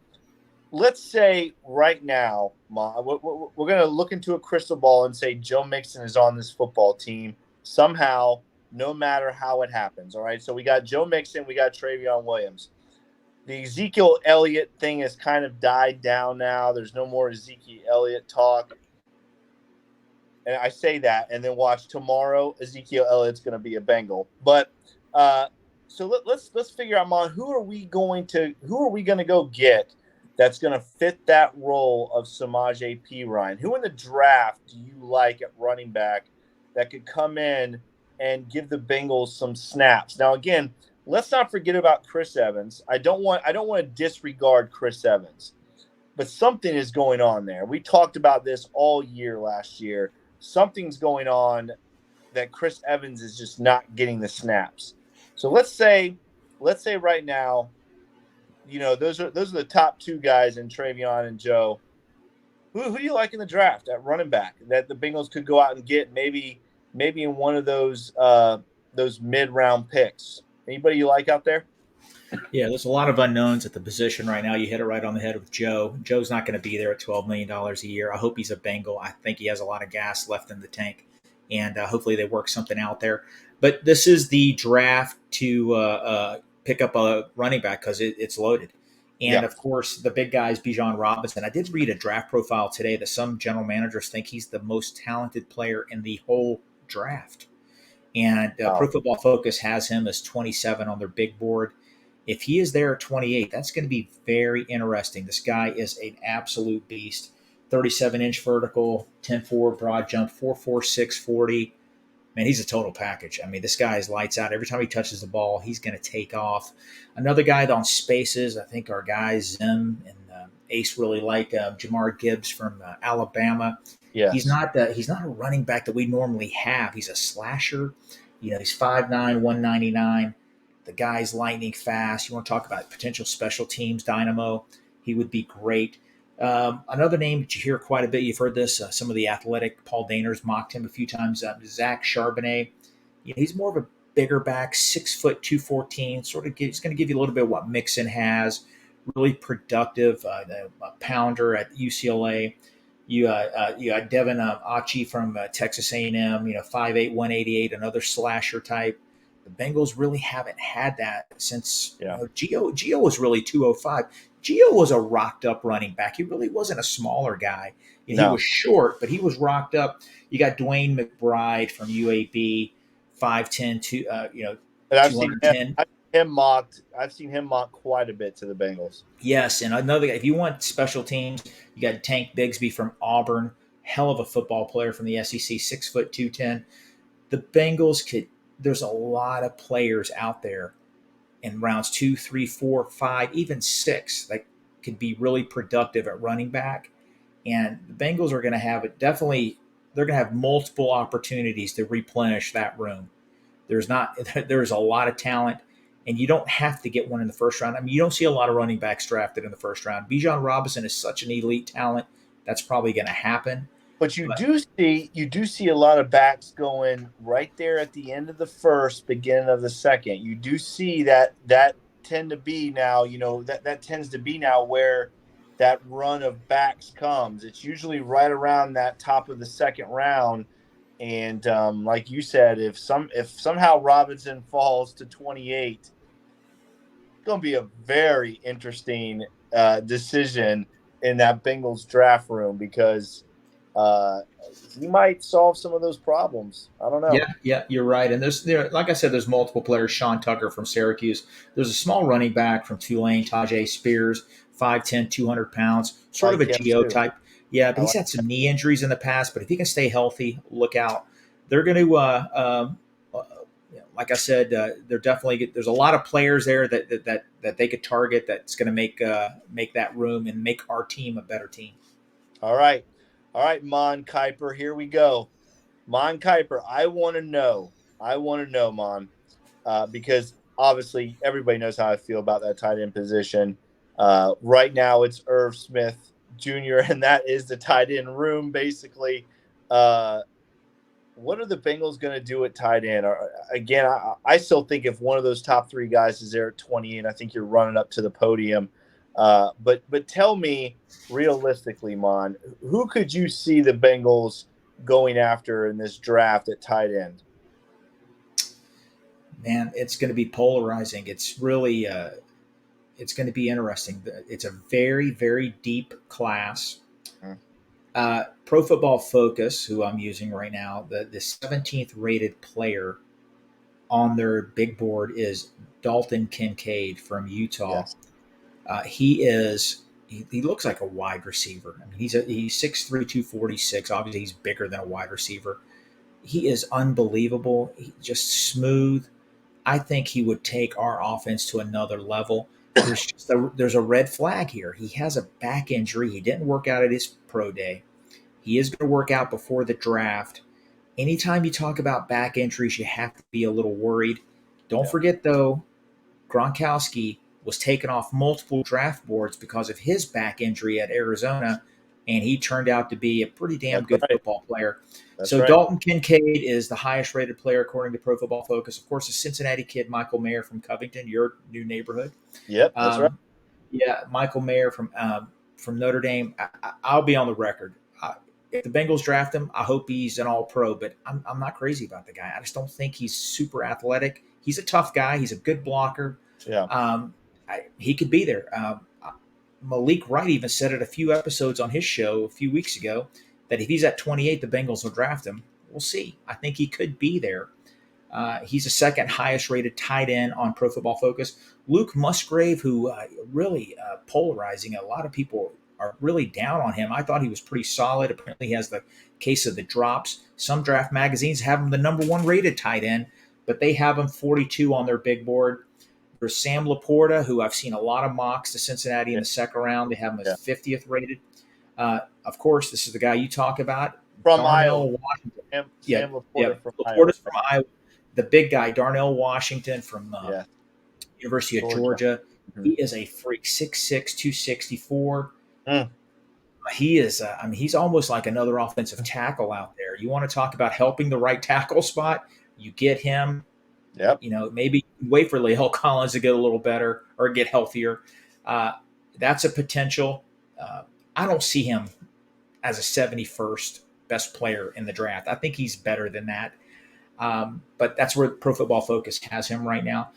let's say right now, Ma, we're going to look into a crystal ball and say Joe Mixon is on this football team somehow, no matter how it happens. All right. So we got Joe Mixon, we got Travion Williams. The Ezekiel Elliott thing has kind of died down now. There's no more Ezekiel Elliott talk. And I say that, and then watch tomorrow. Ezekiel Elliott's going to be a Bengal. But so let's figure out, Mon, who are we going to go get that's going to fit that role of Samaje Perine? Who in the draft do you like at running back that could come in and give the Bengals some snaps? Now, again, let's not forget about Chris Evans. I don't want to disregard Chris Evans, but something is going on there. We talked about this all year last year. Something's going on that Chris Evans is just not getting the snaps. So let's say right now, those are the top 2 guys in Travion and Joe. Who do you like in the draft at running back that the Bengals could go out and get maybe in one of those mid-round picks? Anybody you like out there? Yeah, there's a lot of unknowns at the position right now. You hit it right on the head with Joe. Joe's not going to be there at $12 million a year. I hope he's a Bengal. I think he has a lot of gas left in the tank, and hopefully they work something out there. But this is the draft to pick up a running back because it's loaded. And, of course, the big guy is Bijan Robinson. I did read a draft profile today that some general managers think he's the most talented player in the whole draft. And Pro Football Focus has him as 27 on their big board. If he is there at 28, that's going to be very interesting. This guy is an absolute beast. 37-inch vertical, 10.4 broad jump, 4.4, 640. Man, he's a total package. I mean, this guy is lights out. Every time he touches the ball, he's going to take off. Another guy on spaces, I think our guys Zim and Ace really like Jamar Gibbs from Alabama. Yeah, he's not a running back that we normally have. He's a slasher. He's 5'9", 199. The guy's lightning fast. You want to talk about potential special teams dynamo? He would be great. Another name that you hear quite a bit, you've heard this, some of the athletic Paul Daners mocked him a few times, Zach Charbonnet. He's more of a bigger back, 6 foot, 214, he's going to give you a little bit of what Mixon has, really productive, a pounder at UCLA. You got Devin Achi from Texas A&M, 5'8", 188, another slasher type. The Bengals really haven't had that since Gio was really 205. Gio was a rocked up running back. He really wasn't a smaller guy. He was short, but he was rocked up. You got Dwayne McBride from UAB, 5'10", 210. I've seen him mocked quite a bit to the Bengals. Yes, and another guy, if you want special teams, you got Tank Bigsby from Auburn, hell of a football player from the SEC, 6', 210. The Bengals could. There's a lot of players out there in rounds 2, 3, 4, 5, even 6 that could be really productive at running back. And the Bengals are going to have it definitely. They're going to have multiple opportunities to replenish that room. There's a lot of talent, and you don't have to get one in the first round. I mean, you don't see a lot of running backs drafted in the first round. Bijan Robinson is such an elite talent. That's probably going to happen. But you do see a lot of backs going right there at the end of the first, beginning of the second. You do see that tend to be now, that tends to be now where that run of backs comes. It's usually right around that top of the second round. And like you said, if somehow Robinson falls to 28, it's going to be a very interesting decision in that Bengals draft room because he might solve some of those problems. I don't know. Yeah, you're right. And like I said, there's multiple players. Sean Tucker from Syracuse. There's a small running back from Tulane, Tajay Spears, 5'10", 200 pounds, sort of a Geo type. Yeah, but he's had some knee injuries in the past. But if he can stay healthy, look out. They're going to, like I said, there's a lot of players there that they could target. That's going to make that room and make our team a better team. All right, Maan Kuiper, here we go. Maan Kuiper, I want to know, Maan, because obviously everybody knows how I feel about that tight end position. Right now it's Irv Smith Jr., and that is the tight end room, basically. What are the Bengals going to do at tight end? Again, I still think if one of those top three guys is there at 20, and I think you're running up to the podium. But tell me realistically, Maan, who could you see the Bengals going after in this draft at tight end? Man, it's going to be polarizing. It's really it's going to be interesting. It's a very, very deep class. Pro Football Focus, who I'm using right now, the 17th rated player on their big board is Dalton Kincaid from Utah. Yes. He looks like a wide receiver. I mean, he's 6'3", 246. Obviously, he's bigger than a wide receiver. He is unbelievable. He's just smooth. I think he would take our offense to another level. There's a red flag here. He has a back injury. He didn't work out at his pro day. He is going to work out before the draft. Anytime you talk about back injuries, you have to be a little worried. Don't forget, though, Gronkowski was taken off multiple draft boards because of his back injury at Arizona, and he turned out to be a pretty damn good football player. Dalton Kincaid is the highest-rated player according to Pro Football Focus. Of course, a Cincinnati kid, Michael Mayer from Covington, your new neighborhood. Yep, that's right. Yeah, Michael Mayer from Notre Dame. I'll be on the record. If the Bengals draft him, I hope he's an all-pro, but I'm not crazy about the guy. I just don't think he's super athletic. He's a tough guy. He's a good blocker. Yeah. He could be there. Malik Wright even said it a few episodes on his show a few weeks ago that if he's at 28, the Bengals will draft him. We'll see. I think he could be there. He's the second highest rated tight end on Pro Football Focus. Luke Musgrave, who really polarizing. A lot of people are really down on him. I thought he was pretty solid. Apparently he has the case of the drops. Some draft magazines have him the number 1 rated tight end, but they have him 42 on their big board. There's Sam Laporta, who I've seen a lot of mocks to Cincinnati in the second round. They have him as 50th rated. Of course, this is the guy you talk about. From Darnell Iowa. Washington. Sam Laporta from Laporta's from Iowa. The big guy, Darnell Washington from University of Georgia. Mm-hmm. He is a freak, 6'6", 264. He is, he's almost like another offensive tackle out there. You want to talk about helping the right tackle spot? You get him. Yep. Maybe wait for La'el Collins to get a little better or get healthier. That's a potential. I don't see him as a 71st best player in the draft. I think he's better than that. But that's where Pro Football Focus has him right now.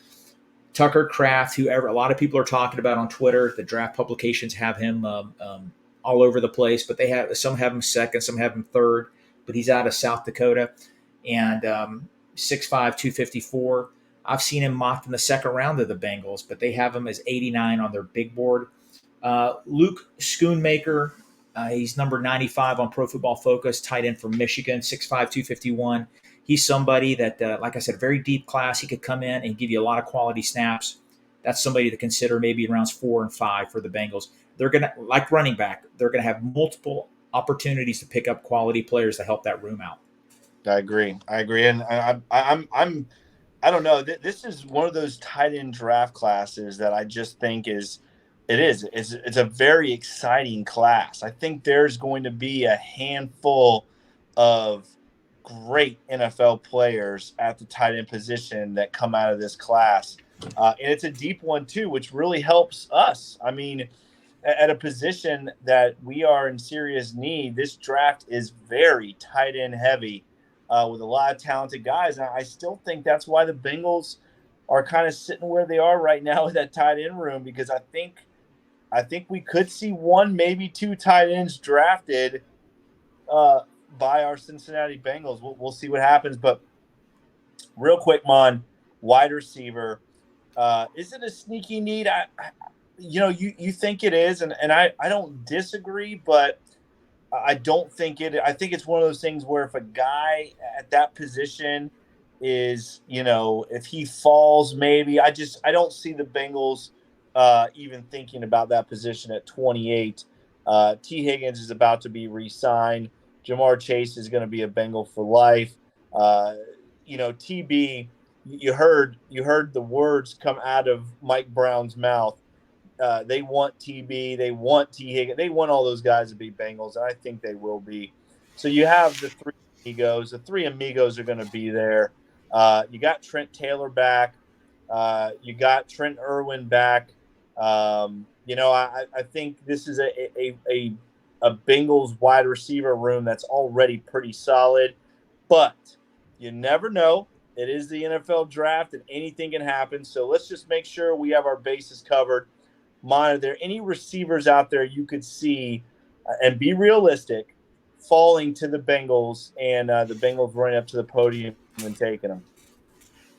Tucker Kraft, whoever a lot of people are talking about on Twitter, the draft publications have him all over the place, but some have him second, some have him third, but he's out of South Dakota and 6'5", 254. I've seen him mocked in the second round of the Bengals, but they have him as 89 on their big board. Luke Schoonmaker, He's number 95 on Pro Football Focus, tight end from Michigan, 6'5", 251. He's somebody that, like I said, very deep class. He could come in and give you a lot of quality snaps. That's somebody to consider maybe in rounds 4 and 5 for the Bengals. They're going to, like running back, they're going to have multiple opportunities to pick up quality players to help that room out. I agree, and I don't know. This is one of those tight end draft classes that I just think it's a very exciting class. I think there's going to be a handful of great NFL players at the tight end position that come out of this class. And it's a deep one too, which really helps us. I mean, at a position that we are in serious need, this draft is very tight end heavy with a lot of talented guys. And I still think that's why the Bengals are kind of sitting where they are right now with that tight end room, because I think we could see one, maybe two tight ends drafted by our Cincinnati Bengals. We'll see what happens. But real quick, Maan, wide receiver. Is it a sneaky need? You think it is, and I don't disagree, but I don't think it. I think it's one of those things where if a guy at that position is, if he falls, maybe I don't see the Bengals even thinking about that position at 28. T. Higgins is about to be re-signed. Jamar Chase is going to be a Bengal for life. TB, you heard the words come out of Mike Brown's mouth. They want TB, they want T. Higgins, they want all those guys to be Bengals, and I think they will be. So you have the three amigos. The three amigos are going to be there. You got Trent Taylor back. You got Trent Irwin back. I think this is a Bengals wide receiver room that's already pretty solid, but you never know. It is the NFL draft and anything can happen. So let's just make sure we have our bases covered. Maan, are there any receivers out there you could see and be realistic falling to the Bengals and the Bengals running up to the podium and taking them?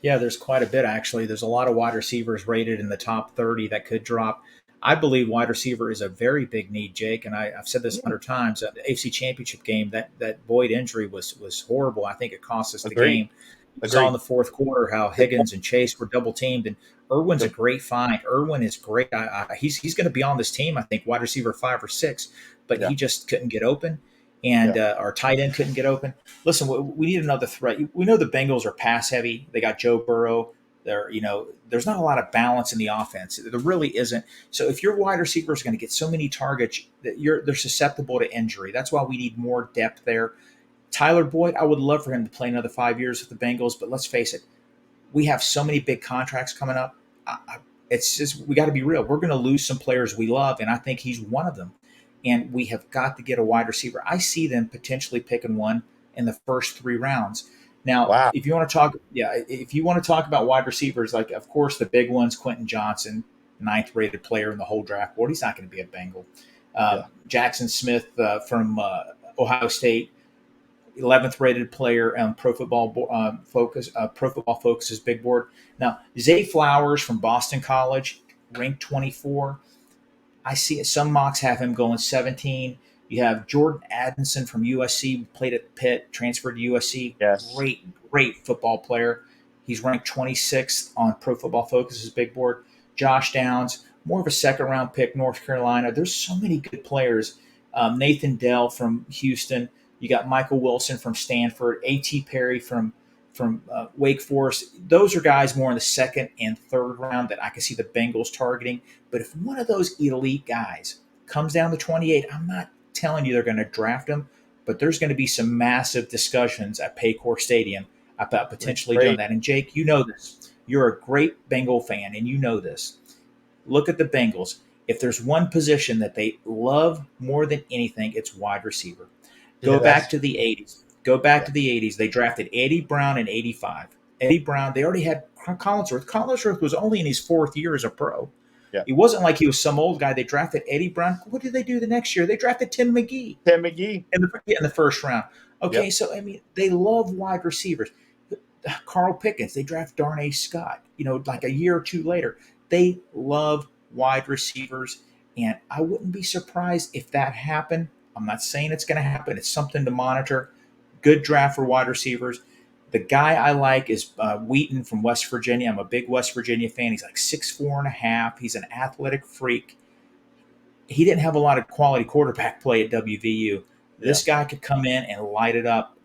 Yeah, there's quite a bit, actually. There's a lot of wide receivers rated in the top 30 that could drop. I believe wide receiver is a very big need, Jake, and I've said this 100 times. The AFC Championship game, that Boyd injury was horrible. I think it cost us the game. You saw in the fourth quarter how Higgins and Chase were double teamed, and Irwin's a great find. Irwin is great. He's going to be on this team, I think, wide receiver 5 or 6, but he just couldn't get open, and our tight end couldn't get open. Listen, we need another threat. We know the Bengals are pass heavy. They got Joe Burrow. There's not a lot of balance in the offense. There really isn't. So if your wide receiver is going to get so many targets, they're susceptible to injury. That's why we need more depth there. Tyler Boyd, I would love for him to play another 5 years with the Bengals, but let's face it, we have so many big contracts coming up. It's just, we got to be real. We're going to lose some players we love, and I think he's one of them. And we have got to get a wide receiver. I see them potentially picking one in the first 3 rounds. Now, if you want to talk about wide receivers, like, of course, the big ones, Quentin Johnson, 9th rated player in the whole draft board. He's not going to be a Bengal. Jackson Smith from Ohio State, 11th rated player on Pro Football Focus. Pro Football Focus's big board. Now, Zay Flowers from Boston College, ranked 24. I see it. Some mocks have him going 17. You have Jordan Addison from USC, played at Pitt, transferred to USC. Yes. Great football player. He's ranked 26th on Pro Football Focus's big board. Josh Downs, more of a second-round pick, North Carolina. There's so many good players. Nathan Dell from Houston. You got Michael Wilson from Stanford. A.T. Perry from Wake Forest. Those are guys more in the second and third round that I can see the Bengals targeting. But if one of those elite guys comes down to 28, I'm not telling you they're going to draft him, but there's going to be some massive discussions at Paycor Stadium about potentially doing that. And Jake, you know this. You're a great Bengal fan, and you know this. Look at the Bengals. If there's one position that they love more than anything, it's wide receiver. Go back to the 80s. To the 80s. They drafted Eddie Brown in 85. Eddie Brown, they already had Collinsworth. Collinsworth was only in his 4th year as a pro. Yeah. It wasn't like he was some old guy. They drafted Eddie Brown. What did they do the next year? They drafted Tim McGee. In the first round. Okay, so, I mean, they love wide receivers. Carl Pickens, they draft Darnay Scott, like a year or 2 later. They love wide receivers, and I wouldn't be surprised if that happened. I'm not saying it's going to happen. It's something to monitor. Good draft for wide receivers. The guy I like is Wheaton from West Virginia. I'm a big West Virginia fan. He's like 6'4.5". He's an athletic freak. He didn't have a lot of quality quarterback play at WVU. This guy could come in and light it up.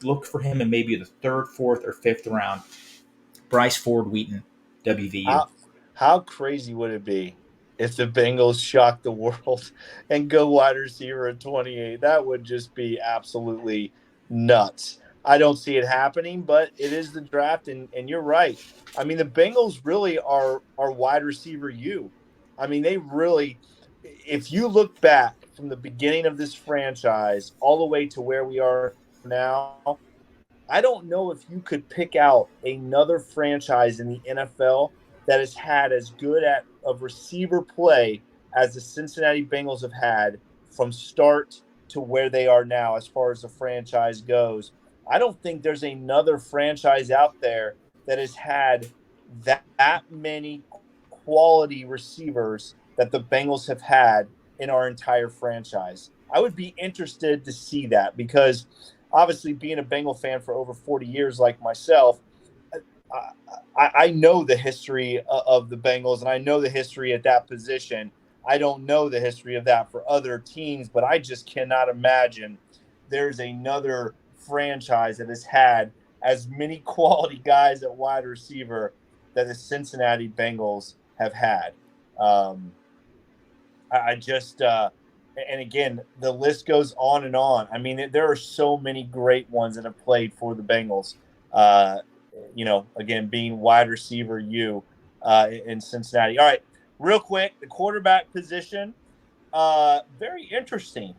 Look for him in maybe the 3rd, 4th, or 5th round. Bryce Ford Wheaton, WVU. How crazy would it be if the Bengals shock the world and go wide receiver at 28? That would just be absolutely nuts. I don't see it happening, but it is the draft, and you're right. I mean, the Bengals really are wide receiver you. I mean, they really – if you look back from the beginning of this franchise all the way to where we are now, I don't know if you could pick out another franchise in the NFL that has had as good of receiver play as the Cincinnati Bengals have had from start to where they are now as far as the franchise goes. I don't think there's another franchise out there that has had that many quality receivers that the Bengals have had in our entire franchise. I would be interested to see that because obviously being a Bengal fan for over 40 years like myself, I know the history of the Bengals, and I know the history at that position. I don't know the history of that for other teams, but I just cannot imagine there's another franchise that has had as many quality guys at wide receiver that the Cincinnati Bengals have had. And again, the list goes on and on. I mean, there are so many great ones that have played for the Bengals. Again, being wide receiver in Cincinnati. All right, real quick, the quarterback position, very interesting,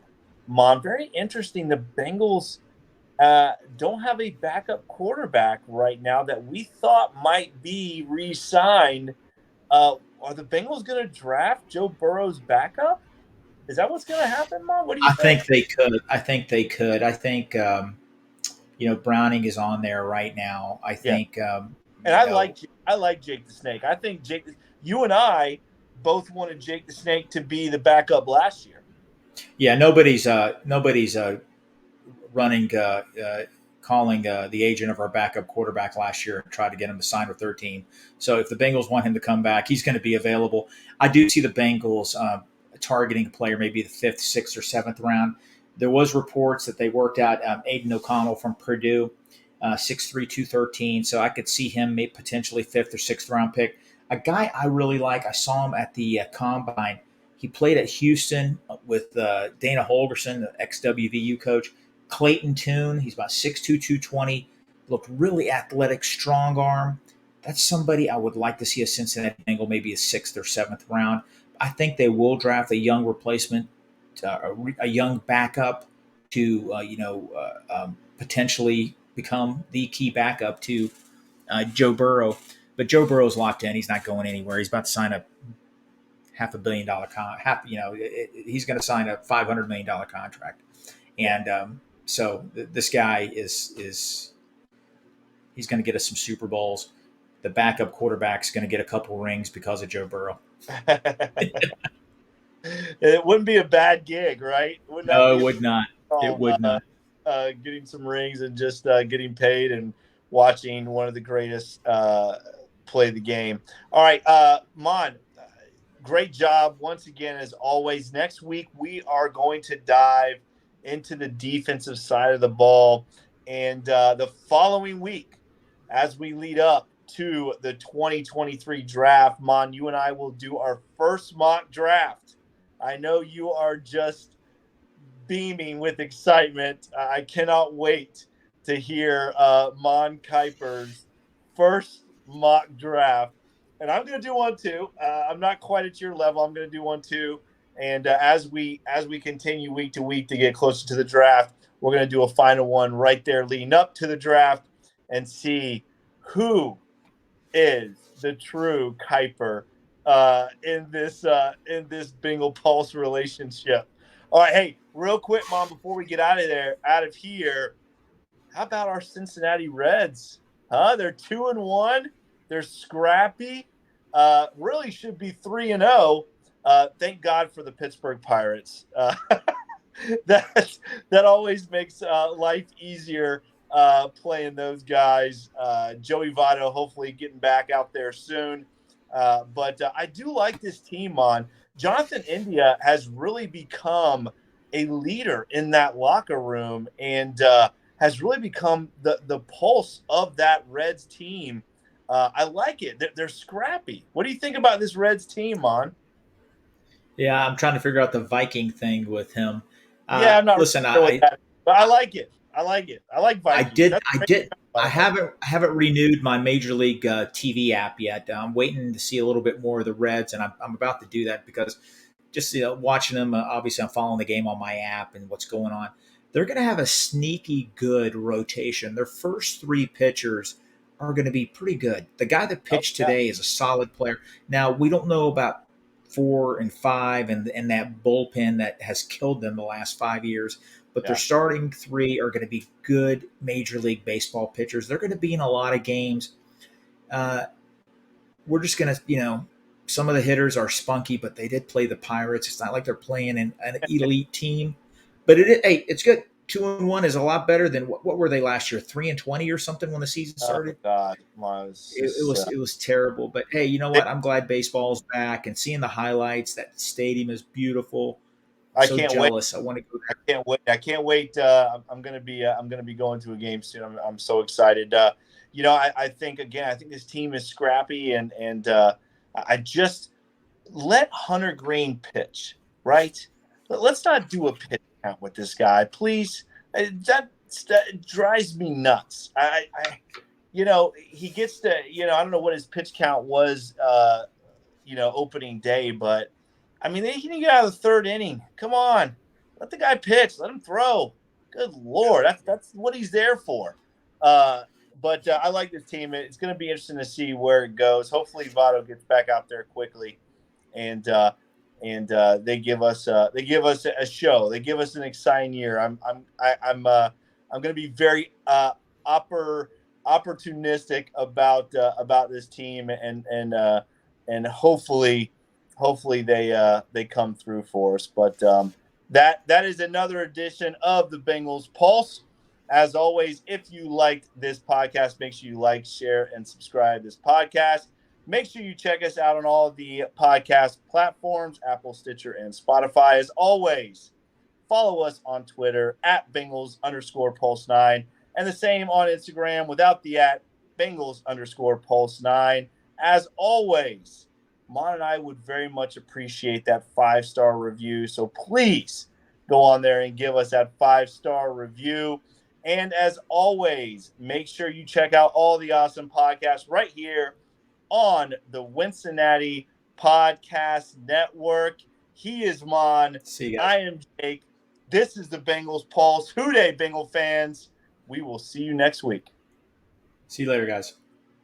Mom. Very interesting. The Bengals don't have a backup quarterback right now that we thought might be re-signed. Are the Bengals going to draft Joe Burrow's backup? Is that what's going to happen, Mom? What do you think? I think they could. I think Browning is on there right now. I think, I like Jake the Snake. I think you and I both wanted Jake the Snake to be the backup last year. Yeah, nobody's running, calling the agent of our backup quarterback last year and tried to get him to sign with their team. So if the Bengals want him to come back, he's going to be available. I do see the Bengals targeting a player maybe the 5th, 6th, or 7th round. There was reports that they worked out Aiden O'Connell from Purdue, 6'3", 213. So I could see him maybe potentially 5th or 6th round pick. A guy I really like, I saw him at the Combine. He played at Houston with Dana Holgerson, the ex-WVU coach. Clayton Tune, he's about 6'2", 220, looked really athletic, strong arm. That's somebody I would like to see a Cincinnati Bengal, maybe a 6th or 7th round. I think they will draft a young replacement, a young backup to potentially become the key backup to Joe Burrow. But Joe Burrow's locked in. He's not going anywhere. He's about to sign a $500 million contract. He's going to sign a $500 million contract. And so this guy he's going to get us some Super Bowls. The backup quarterback's going to get a couple rings because of Joe Burrow. It wouldn't be a bad gig, right? No, it would not. It would not. Getting some rings and just getting paid and watching one of the greatest play the game. All right, Maan, great job once again, as always. Next week, we are going to dive into the defensive side of the ball. And the following week, as we lead up to the 2023 draft, Maan, you and I will do our first mock draft. I know you are just beaming with excitement. I cannot wait to hear Maan Kuiper's first mock draft. And I'm going to do one too. I'm not quite at your level. I'm going to do one too. And as we continue week to week to get closer to the draft, we're going to do a final one right there leading up to the draft and see who is the true Kuiper in this Bengal Pulse relationship. All right, hey, real quick, Mom, before we get out of here, how about our Cincinnati Reds? They're 2-1. They're scrappy. Really should be 3-0. Thank God for the Pittsburgh Pirates. that always makes life easier playing those guys. Joey Votto hopefully getting back out there soon. But I do like this team on. Jonathan India has really become a leader in that locker room and has really become the pulse of that Reds team. I like it. They're scrappy. What do you think about this Reds team, Mon? Yeah, I'm trying to figure out the Viking thing with him. Yeah, I'm not Listen, really sure what that is, but I like it. I like it. I like I Vikings. did. That's I great. did. I haven't renewed my Major League TV app yet. I'm waiting to see a little bit more of the Reds, and I'm about to do that because just watching them. Obviously, I'm following the game on my app and what's going on. They're going to have a sneaky good rotation. Their first three pitchers are going to be pretty good. The guy that pitched today is a solid player. Now we don't know about 4 and 5 and that bullpen that has killed them the last 5 years. But their starting three are going to be good Major League Baseball pitchers. They're going to be in a lot of games. We're just going to, some of the hitters are spunky, but they did play the Pirates. It's not like they're playing an elite team. But it's good. 2-1 is a lot better than what were they last year? 3-20 or something when the season started. Oh God, It was terrible. But hey, you know what? I'm glad baseball's back and seeing the highlights. That stadium is beautiful. I so can't jealous. wait. I want to go there. I can't wait. I'm gonna be going to a game soon. I'm so excited. I think this team is scrappy and I just let Hunter Green pitch, right? Let's not do a pitch count with this guy, please. That drives me nuts. He gets to, I don't know what his pitch count was, opening day, but I mean, they can get out of the third inning. Come on, let the guy pitch. Let him throw. Good Lord, that's what he's there for. But I like this team. It's going to be interesting to see where it goes. Hopefully, Votto gets back out there quickly, and they give us a show. They give us an exciting year. I'm going to be very opportunistic about this team, and hopefully they come through for us. But that is another edition of the Bengals Pulse. As always, if you liked this podcast, make sure you like, share, and subscribe to this podcast. Make sure you check us out on all the podcast platforms, Apple, Stitcher, and Spotify. As always, follow us on Twitter at Bengals_Pulse9, and the same on Instagram without the @ Bengals_Pulse9. As always, Mon and I would very much appreciate that 5-star review. So please go on there and give us that 5-star review. And as always, make sure you check out all the awesome podcasts right here on the Wincinnati Podcast Network. He is Mon. See you guys. I am Jake. This is the Bengals Pulse. Hoo day, Bengal fans. We will see you next week. See you later, guys.